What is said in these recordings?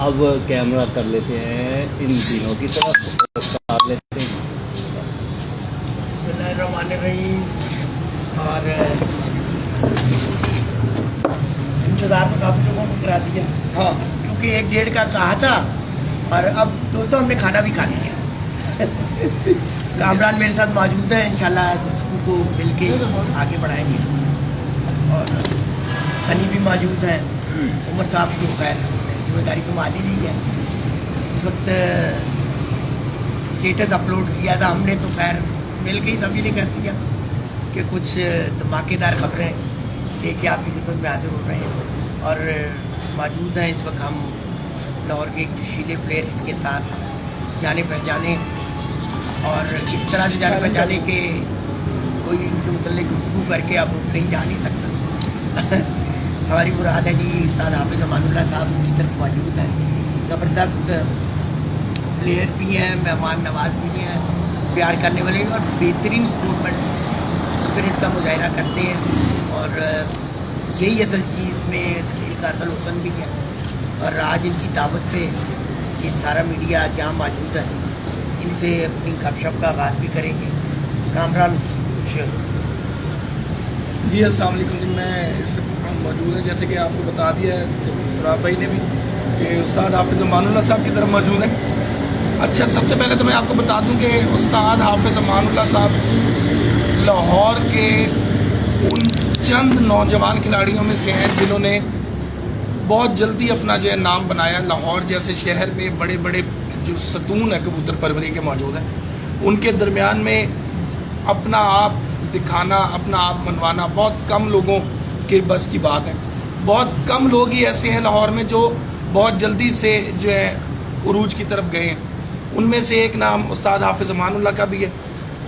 اب کیمرہ کر لیتے ہیں ان تینوں کی طرف کر لیتے ہیں. بسم اللہ الرحمن الرحیم. اور انتظار تو کافی لوگوں کو کرا دیا ہاں، کیونکہ 1 ڈیڑھ کا کہا تھا اور اب تو ہم نے کھانا بھی کھا لیا. کامران میرے ساتھ موجود ہیں، انشاءاللہ گفتگو کو مل کے آگے بڑھائیں گے. اور سنی بھی موجود ہیں. عمر صاحب کو خیر ذمہ داری تو مالی نہیں ہے. اس وقت اسٹیٹس اپلوڈ کیا تھا ہم نے تو خیر مل کے ہی سبھی نے کر دیا کہ کچھ دھماکے دار خبریں دے کے آپ کی خدمت میں حاضر ہو رہے ہیں. اور موجود ہیں اس وقت ہم لاہور کے ایک جوشیلے پلیئر کے ساتھ جانے پہچانے، اور اس طرح سے جانے پہچانے کہ کوئی ان کے متعلق گفتگو کر کے اب کہیں جا نہیں سکتا. ہماری مراد ہے جی استاد حافظ امان اللہ صاحب ان کی طرف موجود ہیں. زبردست پلیئر بھی ہیں، مہمان نواز بھی ہیں، پیار کرنے والے اور بہترین اسپورٹمنٹ اسپرٹ کا مظاہرہ کرتے ہیں. اور یہی اصل چیز میں اس کھیل کا اصل حسن بھی ہے. اور آج ان کی دعوت پہ یہ سارا میڈیا جہاں موجود ہے، ان سے اپنی گپ شپ کا آغاز بھی کریں گے. کامران کچھ جی السلام علیکم. جی میں اس موجود ہیں جیسے کہ آپ کو بتا دیا ہے تراب بھائی نے بھی کہ استاد حافظ امان اللہ صاحب کی طرف موجود ہیں. اچھا، سب سے پہلے تو میں آپ کو بتا دوں کہ استاد حافظ امان اللہ صاحب لاہور کے ان چند نوجوان کھلاڑیوں میں سے ہیں جنہوں نے بہت جلدی اپنا جو ہے نام بنایا. لاہور جیسے شہر میں بڑے بڑے جو ستون ہیں کبوتر پروری کے موجود ہیں، ان کے درمیان میں اپنا آپ دکھانا، اپنا آپ منوانا بہت کم لوگوں کے بس کی بات ہے. بہت کم لوگ ہی ایسے ہیں لاہور میں جو بہت جلدی سے جو ہے عروج کی طرف گئے ہیں. ان میں سے ایک نام استاد حافظ امان اللہ کا بھی ہے.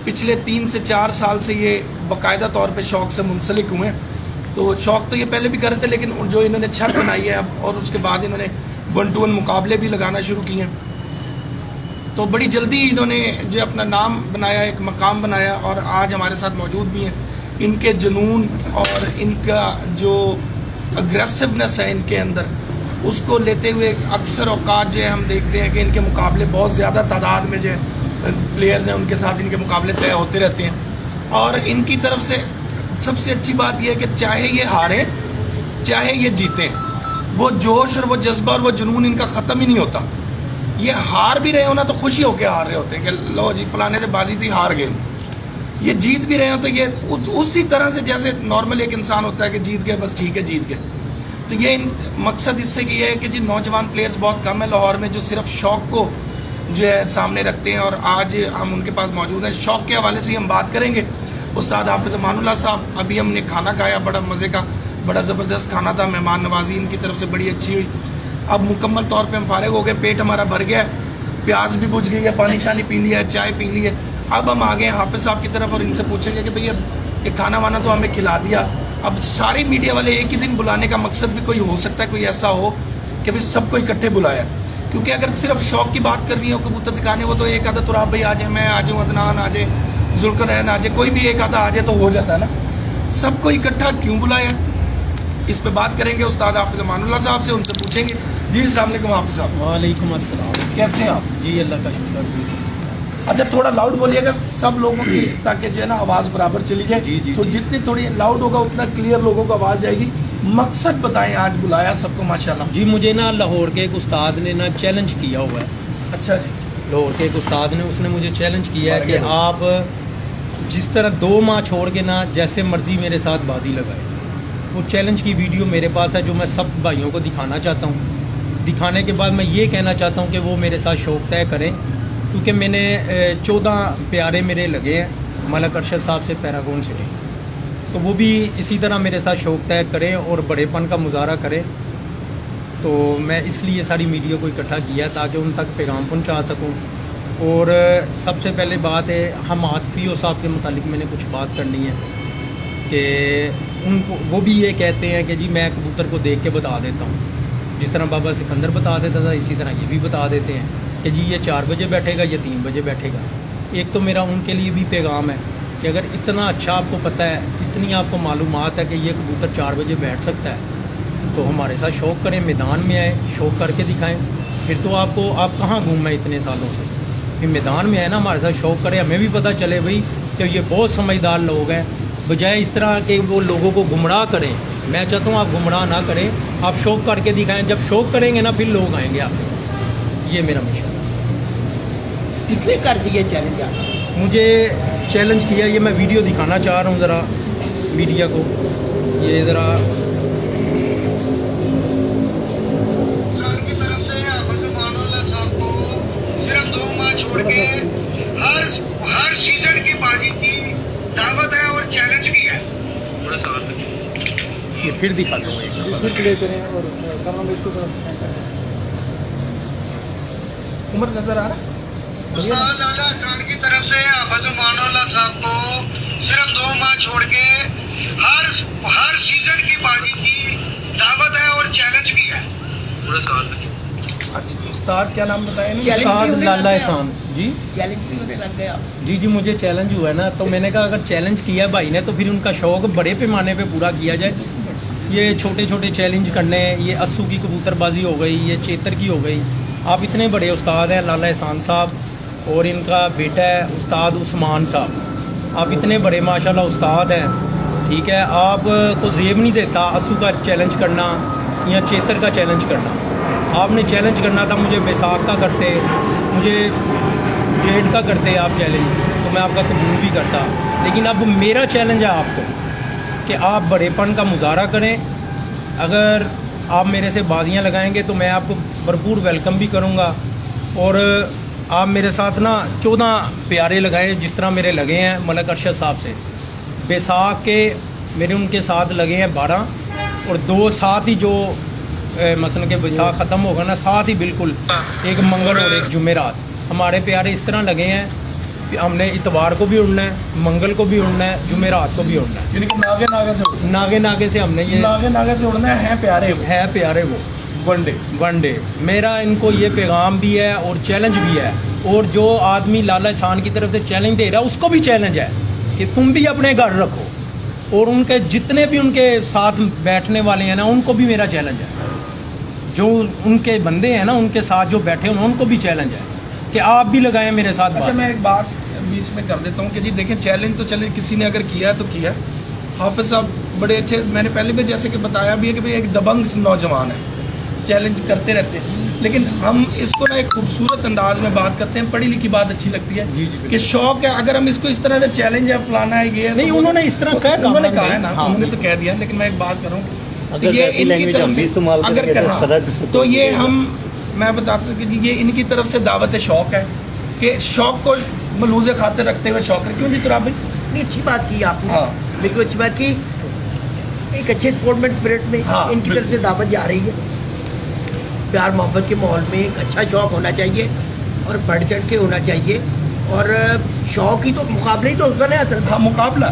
پچھلے 3 سے 4 سال سے یہ باقاعدہ طور پہ شوق سے منسلک ہوئے ہیں. تو شوق تو یہ پہلے بھی کر رہے تھے، لیکن جو انہوں نے چھت بنائی ہے اب، اور اس کے بعد انہوں نے 1 to 1 مقابلے بھی لگانا شروع کیے ہیں. تو بڑی جلدی انہوں نے جو اپنا نام بنایا، ایک مقام بنایا، اور آج ہمارے ساتھ موجود بھی ہیں. ان کے جنون اور ان کا جو اگریسونیس ہے ان کے اندر، اس کو لیتے ہوئے اکثر اوقات جو ہے ہم دیکھتے ہیں کہ ان کے مقابلے بہت زیادہ تعداد میں جو پلیئرز ہیں ان کے ساتھ ان کے مقابلے طے ہوتے رہتے ہیں. اور ان کی طرف سے سب سے اچھی بات یہ ہے کہ چاہے یہ ہاریں چاہے یہ جیتیں، وہ جوش اور وہ جذبہ اور وہ جنون ان کا ختم ہی نہیں ہوتا. یہ ہار بھی رہے ہو نا تو خوشی ہو کے ہار رہے ہوتے ہیں کہ لو جی فلانے سے بازی تھی ہار گئے. یہ جیت بھی رہے ہو تو یہ اسی طرح سے جیسے نارمل ایک انسان ہوتا ہے کہ جیت گئے بس ٹھیک ہے جیت گئے. تو یہ مقصد اس سے یہ ہے کہ جی نوجوان پلیئرز بہت کم ہیں لاہور میں جو صرف شوق کو جو ہے سامنے رکھتے ہیں، اور آج ہم ان کے پاس موجود ہیں. شوق کے حوالے سے ہم بات کریں گے. استاد حافظ امان اللہ صاحب، ابھی ہم نے کھانا کھایا، بڑا مزے کا بڑا زبردست کھانا تھا. مہمان نوازی ان کی طرف سے بڑی اچھی ہوئی. اب مکمل طور پہ ہم فارغ ہو گئے، پیٹ ہمارا بھر گیا ہے، پیاس بھی بجھ گئی ہے، پانی شانی پی لیا ہے، چائے پی لی ہے. اب ہم آگے حافظ صاحب کی طرف اور ان سے پوچھیں گے کہ بھئی اب یہ کھانا وانا تو ہمیں کھلا دیا، اب ساری میڈیا والے ایک ہی دن بلانے کا مقصد بھی کوئی ہو سکتا ہے، کوئی ایسا ہو کہ بھئی سب کو اکٹھے بلایا. کیونکہ اگر صرف شوق کی بات کرنی ہو، کبوتر دکھانے ہو، تو ایک آدھا تو آپ بھائی آ جائیں، میں آ جاؤں، عدنان آ جائے، ذوالقرنین آ جائے، کوئی بھی ایک آدھا آ جائے تو ہو جاتا ہے نا. سب کو اکٹھا کیوں بلایا؟ اس پہ بات کریں گے استاد حافظ امان اللہ صاحب سے، ان سے پوچھیں گے. جی السلام علیکم حافظ صاحب. وعلیکم السلام. کیسے ہیں آپ؟ جی اللہ کا شکر. اچھا تھوڑا لاؤڈ بولیے گا سب لوگوں کی، تاکہ جو ہے نا آواز برابر چلی جائے. جی تو جتنی تھوڑی لاؤڈ ہوگا اتنا کلیئر لوگوں کو آواز جائے گی. مقصد بتائیں، آج بلایا سب کو ماشاءاللہ. جی مجھے نا لاہور کے ایک استاد نے نا چیلنج کیا ہوا ہے. اچھا جی. لاہور کے ایک استاد نے، اس نے مجھے چیلنج کیا ہے کہ آپ جس طرح 2 ماہ چھوڑ کے نا جیسے مرضی میرے ساتھ بازی لگائے. وہ چیلنج کی ویڈیو میرے پاس ہے جو میں سب بھائیوں کو دکھانا چاہتا ہوں. دکھانے کے بعد میں یہ کہنا چاہتا ہوں کہ وہ میرے ساتھ شوق طے کریں، کیونکہ میں نے 14 پیارے میرے لگے ہیں ملک ارشد صاحب سے پیراگون سے، تو وہ بھی اسی طرح میرے ساتھ شوق طے کریں اور بڑے پن کا مظاہرہ کریں. تو میں اس لیے ساری میڈیا کو اکٹھا کیا ہے تاکہ ان تک پیغام پہنچا سکوں. اور سب سے پہلے بات ہے، ہم عاطفیو صاحب کے متعلق میں نے کچھ بات کرنی ہے کہ ان کو وہ بھی یہ کہتے ہیں کہ جی میں کبوتر کو دیکھ کے بتا دیتا ہوں، جس طرح بابا سکندر بتا دیتا تھا اسی طرح یہ بھی بتا دیتے ہیں کہ جی یہ 4 بجے بیٹھے گا، یہ 3 بجے بیٹھے گا. ایک تو میرا ان کے لیے بھی پیغام ہے کہ اگر اتنا اچھا آپ کو پتہ ہے، اتنی آپ کو معلومات ہے کہ یہ کبوتر 4 بجے بیٹھ سکتا ہے، تو ہمارے ساتھ شوق کریں، میدان میں آئیں، شوق کر کے دکھائیں. پھر تو آپ کہاں گھومنا اتنے سالوں سے؟ پھر میدان میں ہے نا ہمارے ساتھ شوق کرے, ہمیں بھی پتہ چلے بھائی کہ یہ بہت سمجھدار لوگ ہیں, بجائے اس طرح کہ وہ لوگوں کو گمراہ کریں. میں چاہتا ہوں آپ گمراہ نہ کریں, آپ شوق کر کے دکھائیں. جب شوق کریں گے نا پھر لوگ آئیں گے آپ کے پاس. یہ میرا مشن ہے. کس نے کر دیا چیلنج آپ؟ مجھے چیلنج کیا, یہ میں ویڈیو دکھانا چاہ رہا ہوں ذرا میڈیا کو. یہ ذرا کی طرف سے احمد اللہ صاحب کو صرف 2 ماہ چھوڑ کے ہر سیزن کی بازی کی دعوت ہے اور چیلنج بھی ہے. یہ پھر دکھاتا ہوں ایک. عمر نظر آ رہا ہے؟ استاد لالا احسان کی طرف سے احمد اللہ صاحب کو صرف 2 ماہ چھوڑ کے ہر سیزن کی بازی کی دعوت ہے اور چیلنج بھی ہے. اچھا استاد کیا نام بتایا نہیں؟ چیلنج استاد بھی ہونے لالا لگ گئے احسان جی. چیلنج بھی ہونے لگ گئے آپ. جی مجھے چیلنج ہوا ہے نا, تو میں نے کہا اگر چیلنج کیا ہے بھائی نے تو پھر ان کا شوق بڑے پیمانے پہ پورا کیا جائے. یہ چھوٹے چھوٹے چیلنج کرنے, یہ اسو کی کبوتر بازی ہو گئی, یہ چیتر کی ہو گئی. آپ اتنے بڑے استاد ہیں لالا احسان صاحب, اور ان کا بیٹا ہے استاد عثمان صاحب. آپ اتنے بڑے ماشاءاللہ استاد ہیں, ٹھیک ہے. آپ کو زیب نہیں دیتا اسو کا چیلنج کرنا یا چیتر کا چیلنج کرنا. آپ نے چیلنج کرنا تھا, مجھے بیساکھ کا کرتے, مجھے جیٹ کا کرتے آپ چیلنج, تو میں آپ کا قبول بھی کرتا. لیکن اب میرا چیلنج ہے آپ کو کہ آپ بڑے پن کا مظاہرہ کریں. اگر آپ میرے سے بازیاں لگائیں گے تو میں آپ کو بھرپور ویلکم بھی کروں گا. اور آپ میرے ساتھ نا 14 پیارے لگائیں جس طرح میرے لگے ہیں ملک ارشد صاحب سے. بیساکھ کے میرے ان کے ساتھ لگے ہیں 12, اور 2 ساتھ ہی جو مثلا کہ بیساکھ ختم ہوگا نا, ساتھ ہی بالکل ایک منگل اور ایک جمعرات. ہمارے پیارے اس طرح لگے ہیں کہ ہم نے اتوار کو بھی اڑنا ہے, منگل کو بھی اڑنا ہے, جمعرات کو بھی اڑنا ہے. یعنی کہ ناگے سے ہم نے یہ ناگے سے اڑنا ہے پیارے وہ ون ڈے. میرا ان کو یہ پیغام بھی ہے اور چیلنج بھی ہے. اور جو آدمی لالا احسان کی طرف سے چیلنج دے رہا ہے اس کو بھی چیلنج ہے کہ تم بھی اپنے گھر رکھو, اور ان کے جتنے بھی ان کے ساتھ بیٹھنے والے ہیں نا ان کو بھی میرا چیلنج ہے. جو ان کے بندے ہیں نا ان کے ساتھ جو بیٹھے ہیں ان کو بھی چیلنج ہے کہ آپ بھی لگائیں میرے ساتھ. اچھا میں ایک بات بیچ میں کر دیتا ہوں کہ جی دیکھیں چیلنج تو چلے کسی نے اگر کیا تو کیا. حافظ صاحب بڑے اچھے, میں نے پہلے بھی جیسے کہ بتایا بھی ہے کہ بھئی ایک دبنگ نوجوان ہے, چیلنج کرتے رہتے ہیں. لیکن ہم اس کو نا ایک خوبصورت انداز میں بات کرتے ہیں, پڑھی لکھی بات اچھی لگتی ہے کہ شوق ہے. اگر ہم اس کو اس طرح سے چیلنج ہے فلانا ہے یہ نہیں, انہوں نے اس طرح انہوں نے کہا ہے نا, انہوں نے تو کہہ دیا. لیکن میں ایک بات کروں یہ ان کی طرف سے اگر کرنا تو یہ ہم میں بتاتا ہوں کہ یہ ان کی طرف سے دعوت شوق ہے کہ شوق کو ملوز خاطر رکھتے ہوئے شوق ہے. کیوں جی تراب بھائی؟ نہیں اچھی بات کی آپ نے, بالکل اچھی بات کی. ایک اچھے اسپورٹمین اسپرٹ میں ان کی طرف سے دعوت جا رہی ہے. پیار محبت کے ماحول میں ایک اچھا شوق ہونا چاہیے اور بڑھ چڑھ کے ہونا چاہیے. اور شوق ہی تو مقابلہ ہی تو ہوتا ہے اصل. ہاں مقابلہ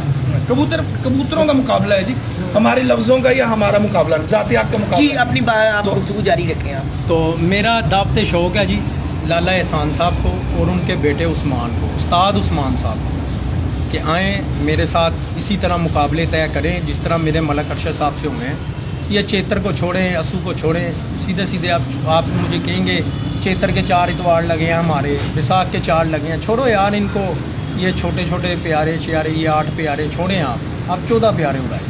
کبوتروں کا مقابلہ ہے جی, ہمارے لفظوں کا یا ہمارا مقابلہ ذاتیات کا مقابلہ. جی اپنی آپ گفتگو جاری رکھیں آپ. تو میرا دعوت شوق ہے جی لالا احسان صاحب کو اور ان کے بیٹے عثمان کو, استاد عثمان صاحب کو, کہ آئیں میرے ساتھ اسی طرح مقابلے طے کریں جس طرح میرے ملک ارشد صاحب سے ہوئے ہیں. یا چیتر کو چھوڑیں, اسو کو چھوڑیں, سیدھے آپ مجھے کہیں گے چیتر کے 4 اتوار لگے ہیں ہمارے, بیساکھ کے 4 لگے ہیں. چھوڑو یار ان کو, یہ چھوٹے چھوٹے پیارے چیارے, یہ 8 پیارے چھوڑیں. آپ 14 پیارے اڑائیں.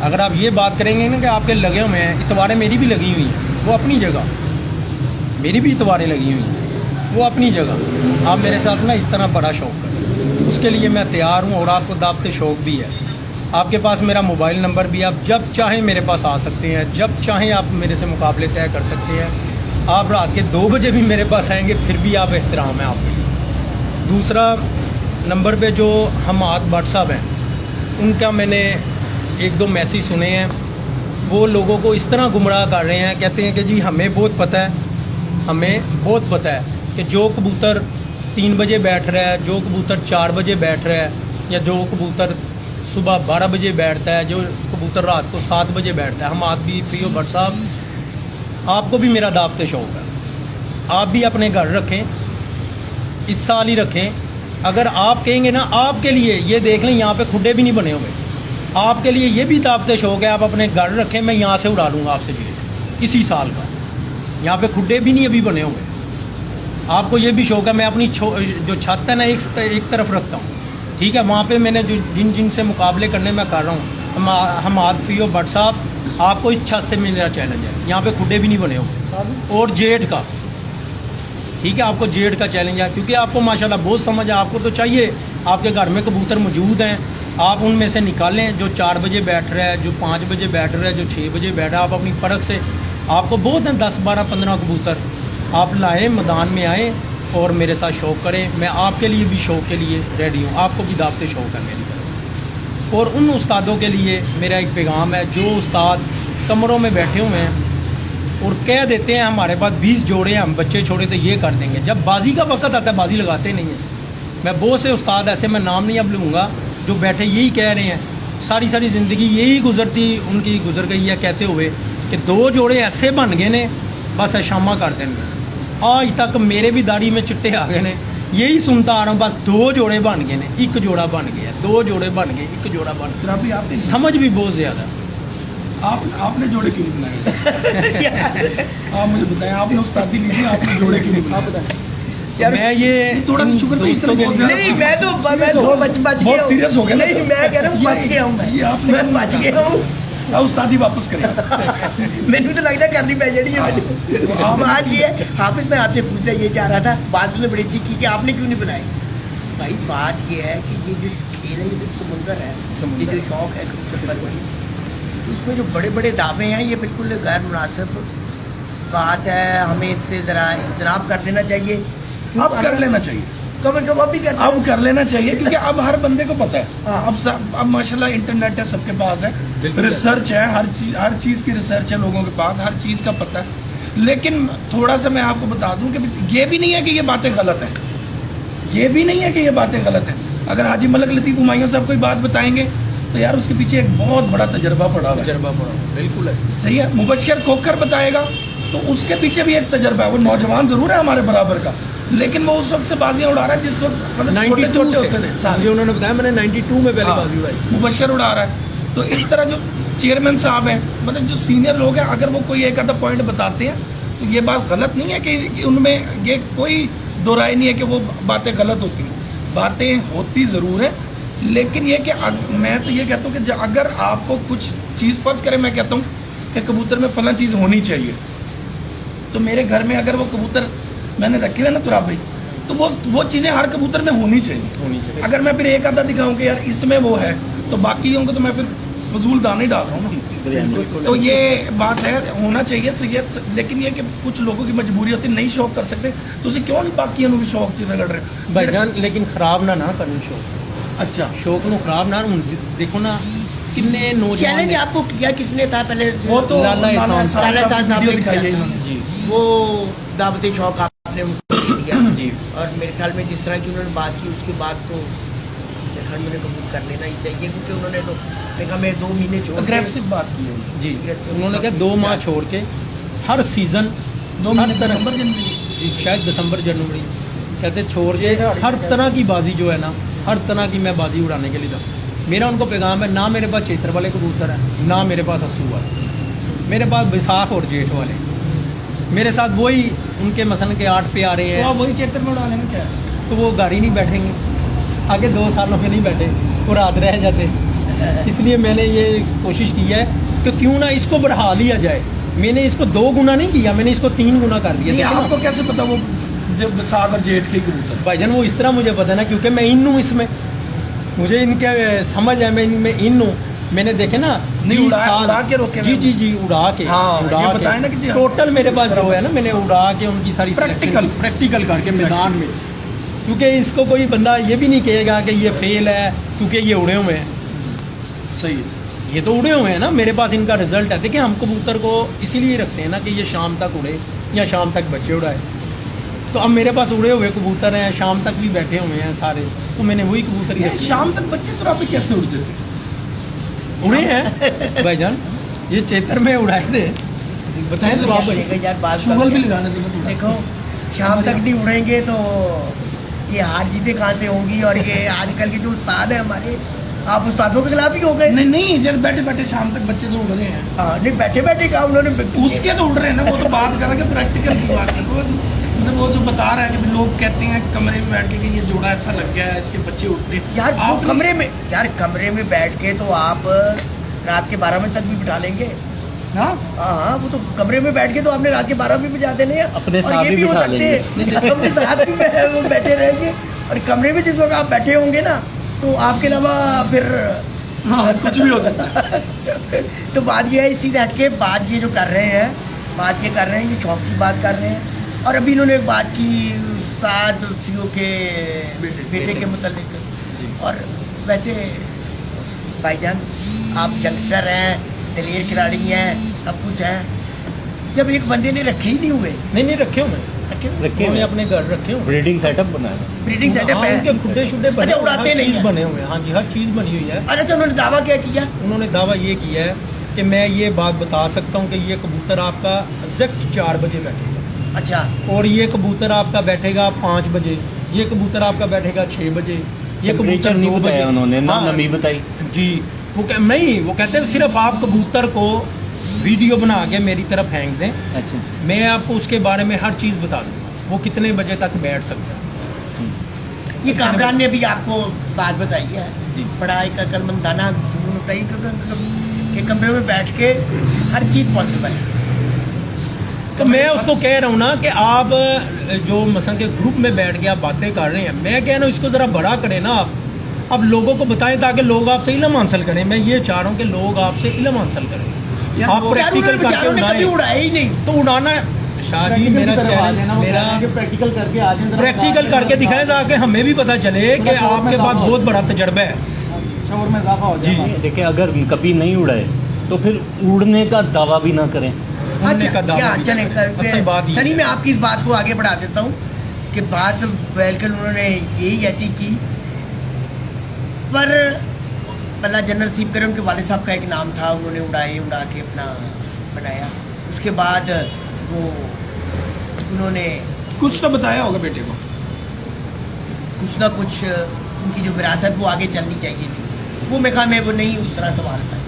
اگر آپ یہ بات کریں گے نا کہ آپ کے لگے ہوئے ہیں, اتواریں میری بھی لگی ہوئی ہیں, وہ اپنی جگہ, میری بھی اتواریں لگی ہوئی ہیں, وہ اپنی جگہ. آپ میرے ساتھ نا اس طرح بڑا شوق کریں, اس کے لیے میں تیار ہوں. اور آپ کو دعوت شوق بھی ہے. آپ کے پاس میرا موبائل نمبر بھی ہے, آپ جب چاہیں میرے پاس آ سکتے ہیں, جب چاہیں آپ میرے سے مقابلے طے کر سکتے ہیں. آپ رات کے 2 بجے بھی میرے پاس آئیں گے پھر بھی آپ احترام ہے آپ کے لیے. دوسرا نمبر پہ جو حماد بٹ صاحب ہیں ان کا میں نے 1-2 میسیج سنے ہیں, وہ لوگوں کو اس طرح گمراہ کر رہے ہیں. کہتے ہیں کہ جی ہمیں بہت پتہ ہے کہ جو کبوتر 3 بجے بیٹھ رہا ہے, جو کبوتر 4 بجے بیٹھ رہا ہے, یا جو کبوتر صبح 12 بجے بیٹھتا ہے, جو کبوتر رات کو 7 بجے بیٹھتا ہے. ہم آپ بھی پیو بٹ صاحب آپ کو بھی میرا دعوت شوق ہے, آپ بھی اپنے گھر رکھیں, اس سال ہی رکھیں. اگر آپ کہیں گے نا, آپ کے لیے یہ دیکھ لیں یہاں پہ کھڈے بھی نہیں بنے ہوئے, آپ کے لیے یہ بھی دعوت شوق ہے, آپ اپنے گھر رکھیں, میں یہاں سے اڑا لوں گا آپ سے جی اسی سال کا. यहाँ पे खुड्डे भी नहीं अभी बने हुए। आपको ये भी शौक है, मैं अपनी जो छत है ना एक तरफ रखता हूँ, ठीक है, वहाँ पे मैंने जो जिन से मुकाबले करने मैं कर रहा हूँ, हम आदफी और भट्ट साहब, आपको इस छत से मेरा चैलेंज है, यहाँ पे खुड्डे भी नहीं बने हुए। और जेठ का, ठीक है, आपको जेठ का चैलेंज है, क्योंकि आपको माशाल्लाह बहुत समझ है, आपको तो चाहिए, आपके घर में कबूतर मौजूद हैं, आप उनमें से निकालें, जो 4 बजे बैठ रहा है, जो 5 बजे बैठ रहा है, जो 6 बजे बैठा है, आप अपनी परख से, आपको बहुत हैं 10, 12, 15 कबूतर आप लाएँ, मैदान में आएँ और मेरे साथ शौक़ करें। मैं आपके लिए भी शौक़ के लिए रेडी हूँ, आपको भी दावत शौक़ है मेरी तरफ। और उन उस्तादों के लिए मेरा एक पैगाम है, जो उस्ताद कमरों में बैठे हुए हैं और कह देते हैं हमारे पास 20 जोड़े, हम बच्चे छोड़े तो ये कर देंगे, जब बाजी का वक्त आता है बाजी लगाते नहीं हैं। मैं बहुत से उस्ताद ऐसे, मैं नाम नहीं अब लूँगा, जो बैठे यही कह रहे हैं, सारी ज़िंदगी यही उनकी गुजर गई है कहते हुए कि 2 जोड़े ऐसे बन गए ने, बस शामा कर देंगे। आज तक मेरे भी दाढ़ी में चिट्टे आ गए ने, यही सुनता आ रहा हूँ, बस 2 जोड़े बन गए ने, 1 जोड़ा बन गया, 2 जोड़े बन गए, 1 जोड़ा बन गया। अभी आपने समझ भी बहुत ज़्यादा। आपने जोड़े क्यों नहीं बनाए? आप मुझे बताएं, आपने उस्तादी ली थी, आपने जोड़े क्यों नहीं बनाए? मैं ये थोड़ा सा शुक्र दोस्तों के लिए, नहीं, मैं तो बच गया बहुत हूँ। सीरियस हो गया ना। नहीं, मैं कह रहा हूँ बच गया हूँ, मैं बच गया हूँ। उस्तादी वापस करें। मैंने तो लगता करनी पै जानी है। बात ये है, हाफिज, मैं आपसे पूछना ये चाह रहा था, बात में बड़ी अच्छी की कि आपने क्यों नहीं बनाई। भाई बात ये है कि ये जो खेल है, ये जो समुंदर है, ये जो शौक है कबूतर परवरी, उसमें जो बड़े बड़े दावे हैं, ये बिल्कुल गैर मुनासिब बात है। हमें इससे ज़रा इज्तनाब कर देना चाहिए। अब कर लेना चाहिए, कब भी करते अब कर लेना चाहिए, क्योंकि अब हर बंदे को पता है। अब माशाल्लाह इंटरनेट है, सबके पास है, रिसर्च है, हर चीज़ की रिसर्च है लोगों के पास, हर चीज़ का पता है। लेकिन थोड़ा सा मैं आपको बता दूं कि ये भी नहीं है कि ये बातें गलत हैं, ये भी नहीं है कि ये बातें गलत हैं। अगर हाजी मलक लतीफ़ हुमायूं साहब कोई बात बताएंगे तो यार उसके पीछे एक बहुत बड़ा तजर्बा पड़ा हुआ है। बिल्कुल ऐसे सही है। मुबश्शिर खोखर बताएगा तो उसके पीछे भी एक तजर्बा है। वो नौजवान जरूर है हमारे बराबर का, लेकिन वो उस वक्त से बाजियां उड़ा रहा है जिस वक्त मतलब 92 होते थे। मुझे उन्होंने बताया, मैंने 92 में पहले बाजी उड़ाई। मुबश्शिर उड़ा रहा है। तो इस तरह जो चेयरमैन साहब हैं, मतलब जो सीनियर लोग हैं, अगर वो कोई एक आधा पॉइंट बताते हैं तो ये बात गलत नहीं है कि उनमें ये कोई दो राय नहीं है कि वो बातें गलत होती हैं। बातें होती ज़रूर है, लेकिन ये कि मैं तो ये कहता हूँ कि अगर आपको कुछ चीज़ फ़र्ज़ करें, मैं कहता हूँ कि कबूतर में फलां चीज़ होनी चाहिए, तो मेरे घर में अगर वो कबूतर मैंने रखे हुए ना तुराब भाई, तो वो चीज़ें हर कबूतर में होनी चाहिए। अगर मैं फिर एक आधा दिखाऊं कि यार इसमें वो है, तो बाकी होंगे तो मैं फिर फजूल दाने डाल रहा हूँ ना। तो ये बात है, होना चाहिए। लेकिन ये कि कुछ लोगों की मजबूरी होती है, नहीं शौक कर सकते, तो उसे क्यों नहीं बाकी भी शौक चीज़ें कर रहे भाईजान। लेकिन खराब ना करें शौक। अच्छा, शौक नु खराब ना, देखो ना कितने नौजवान चैलेंज आपको किया किसने था पहले? वो तो लाला एहसान साहब ने दिखाई है किया। इन्होंने। जी वो दावत शौक आपने उनको दिया जी। और मेरे ख्याल में जिस तरह की उन्होंने बात की, उसके बाद तो मेरे ख्याल में कबूल कर लेना ही चाहिए, क्योंकि उन्होंने तो देखा मैं 2 महीने छोड़ के- अग्रेसिव बात की है जी। उन्होंने कहा 2 माह छोड़ के हर सीज़न 2 महीने दिसंबर जनवरी जी, शायद दिसंबर जनवरी कहते छोड़ के हर तरह की बाजी जो है ना, हर तरह की मैं बाजी उड़ाने के लिए था। मेरा उनको पैगाम है, ना मेरे पास चैत्र वाले कबूतर हैं, ना मेरे पास अस्सू वाले, मेरे पास बैसाख और जेठ वाले। मेरे साथ वही उनके मसन के 8 पे आ रहे हैं, तो आप वही चैत्र में उड़ा लेना क्या है? तो वो गाड़ी नहीं बैठेंगे, आगे 2 सालों में नहीं बैठे, वो रात रह जाते। इसलिए मैंने ये कोशिश की है कि क्यों ना इसको बढ़ा लिया जाए। मैंने इसको 2 गुना नहीं किया, मैंने इसको 3 गुना कर दिया। नहीं, देखो ना। आपको कैसे पता वो जब बैसाख और जेठ के कबूतर? भाईजान वो इस तरह मुझे पता है ना, क्योंकि मैं इन हूँ, इसमें मुझे इनके समझ है, मैं इनमें इन हूँ। मैंने देखे ना नहीं, 20 उड़ा साल के रोके जी जी जी उड़ा के, हाँ, उड़ा ये के बताएं ना कि जी, टोटल मेरे पास जो है ना, मैंने उड़ा के उनकी सारी प्रैक्टिकल करके मैदान में, क्योंकि इसको कोई बंदा ये भी नहीं कहेगा कि ये फेल है क्योंकि ये उड़े हुए हैं। सही है। ये तो उड़े हुए हैं ना, मेरे पास इनका रिजल्ट है। देखिए हम कबूतर को इसीलिए रखते हैं ना कि ये शाम तक उड़े या शाम तक बच्चे उड़ाए। तो अब मेरे पास उड़े हुए कबूतर हैं, शाम तक भी बैठे हुए हैं सारे, तो मैंने वही कबूतर ही रखे। शाम तक बच्चे तो आप कैसे उड़ते थे? उड़े हैं भाईजान, ये चैत्र में उड़ाए थे। बताएं तो आप भाई। यार बात शुगल भी लगाने देना थोड़ा। देखो, शाम तक नहीं उड़ेंगे तो ये हार जीतें कहाँ से होंगी। और ये आजकल के जो उस्ताद हैं हमारे, आप उस्तादों के खिलाफ ही हो गए। नहीं नहीं, इधर बैठे बैठे शाम तक बच्चे तो उड़ रहे हैं, हाँ, नहीं बैठे बैठे कहा उन्होंने। उसके तो उड़ रहे हैं ना, वो तो बात कर रहे हैं प्रैक्टिकल की बात है। मतलब वो जो बता रहा है कि लोग कहते हैं कमरे में बैठ के कि ये जोड़ा ऐसा लग गया है, इसके बच्चे उठते हैं। यार आप वो कमरे में बैठ के तो आप रात के 12 बजे तक भी बिठा लेंगे। हाँ हाँ, वो तो कमरे में बैठ के तो आपने रात के 12 भी बजा देने हैं, अपने और साथ ये भी भी हो बिठा सकते हैं अपने साथ भी वो बैठे रहेंगे। और कमरे में जिस वक्त आप बैठे होंगे ना, तो आपके अलावा फिर हाँ, कुछ भी हो सकता है। तो बात ये है, इसी से हट के बात ये जो कर रहे हैं, ये शौक की बात कर रहे हैं। और अभी इन्होंने एक बात की उस्ताद सीओ के बेटे के मुतालिक। और वैसे भाईजान, आप यंगस्टर हैं, दलेर खिलाड़ी हैं, सब कुछ हैं, जब एक बंदे ने रखे ही नहीं हुए। नहीं रखे हुए रखे उन्होंने हुए अपने घर रखे हुए। ब्रीडिंग सेटअप बनाया। ब्रीडिंग सेटअप हाँ, है। उनके खुड्डे शुड्डे बने अच्छा, हुए हैं, उड़ाते हर नहीं चीज़ हैं। बने हुए हैं। हाँ जी, हर चीज़ बनी हुई है। और अच्छा, उन्होंने दावा क्या किया? उन्होंने दावा ये किया है कि मैं ये बात बता सकता हूँ कि ये कबूतर आपका एग्जैक्ट 4 बजे बैठेगा, अच्छा, और ये कबूतर आपका बैठेगा 5 बजे, ये कबूतर आपका बैठेगा 6 बजे, ये टेम्परेचर कबूतर नहीं 9 बताया बजे। उन्होंने ना, हाँ, नमी बताई। जी, नहीं, वो कहते हैं सिर्फ आप कबूतर को वीडियो बना के मेरी तरफ फेंक दें, अच्छा मैं आपको उसके बारे में हर चीज़ बता दूँ, वो कितने बजे तक बैठ सकता है। ये कामरान ने भी आपको बात बताई है, जी। बड़ा एक अकलमंदाना गुफ्तगू होता है कि कमरे में बैठ के हर चीज़ पॉसिबल है। तो मैं उसको कह रहा हूँ ना कि आप जो मसलन के ग्रुप में बैठ के आप बातें कर रहे हैं, मैं कह रहा हूँ इसको ज़रा बड़ा करें ना अब लोगों को बताएं ताकि लोग आपसे इल्म हासिल करें। मैं ये चाह रहा हूँ कि लोग आपसे इल्म हासिल करें, आप यार, प्रैक्टिकल उन्होंने बेचारों ने कभी करके उड़ाया ही नहीं। तो उड़ाना शादी मेरा चैलेंज, मेरा प्रैक्टिकल करके आ जाए, प्रैक्टिकल करके दिखाएं ताकि हमें भी पता चले कि आपके पास बहुत बड़ा तजर्बा है। शोर में इजाफा हो जी। देखिए, अगर कभी नहीं उड़ाए तो फिर उड़ने का दावा भी ना करें। उड़ने का दावा क्या भी चलें, करें। असल बात ये सनी, है। मैं आपकी इस बात को आगे बढ़ा देता हूँ कि बात बहलकर उन्होंने यही ऐसी की, पर अल्लाह जनरल नसीब करे, उनके वालिद साहब का एक नाम था, उन्होंने उड़ा के अपना बनाया। उसके बाद वो उन्होंने कुछ तो बताया होगा बेटे को। कुछ ना कुछ उनकी जो विरासत वो आगे चलनी चाहिए थी, वो मेरे ख्याल में वो नहीं उस तरह संभाल पाए।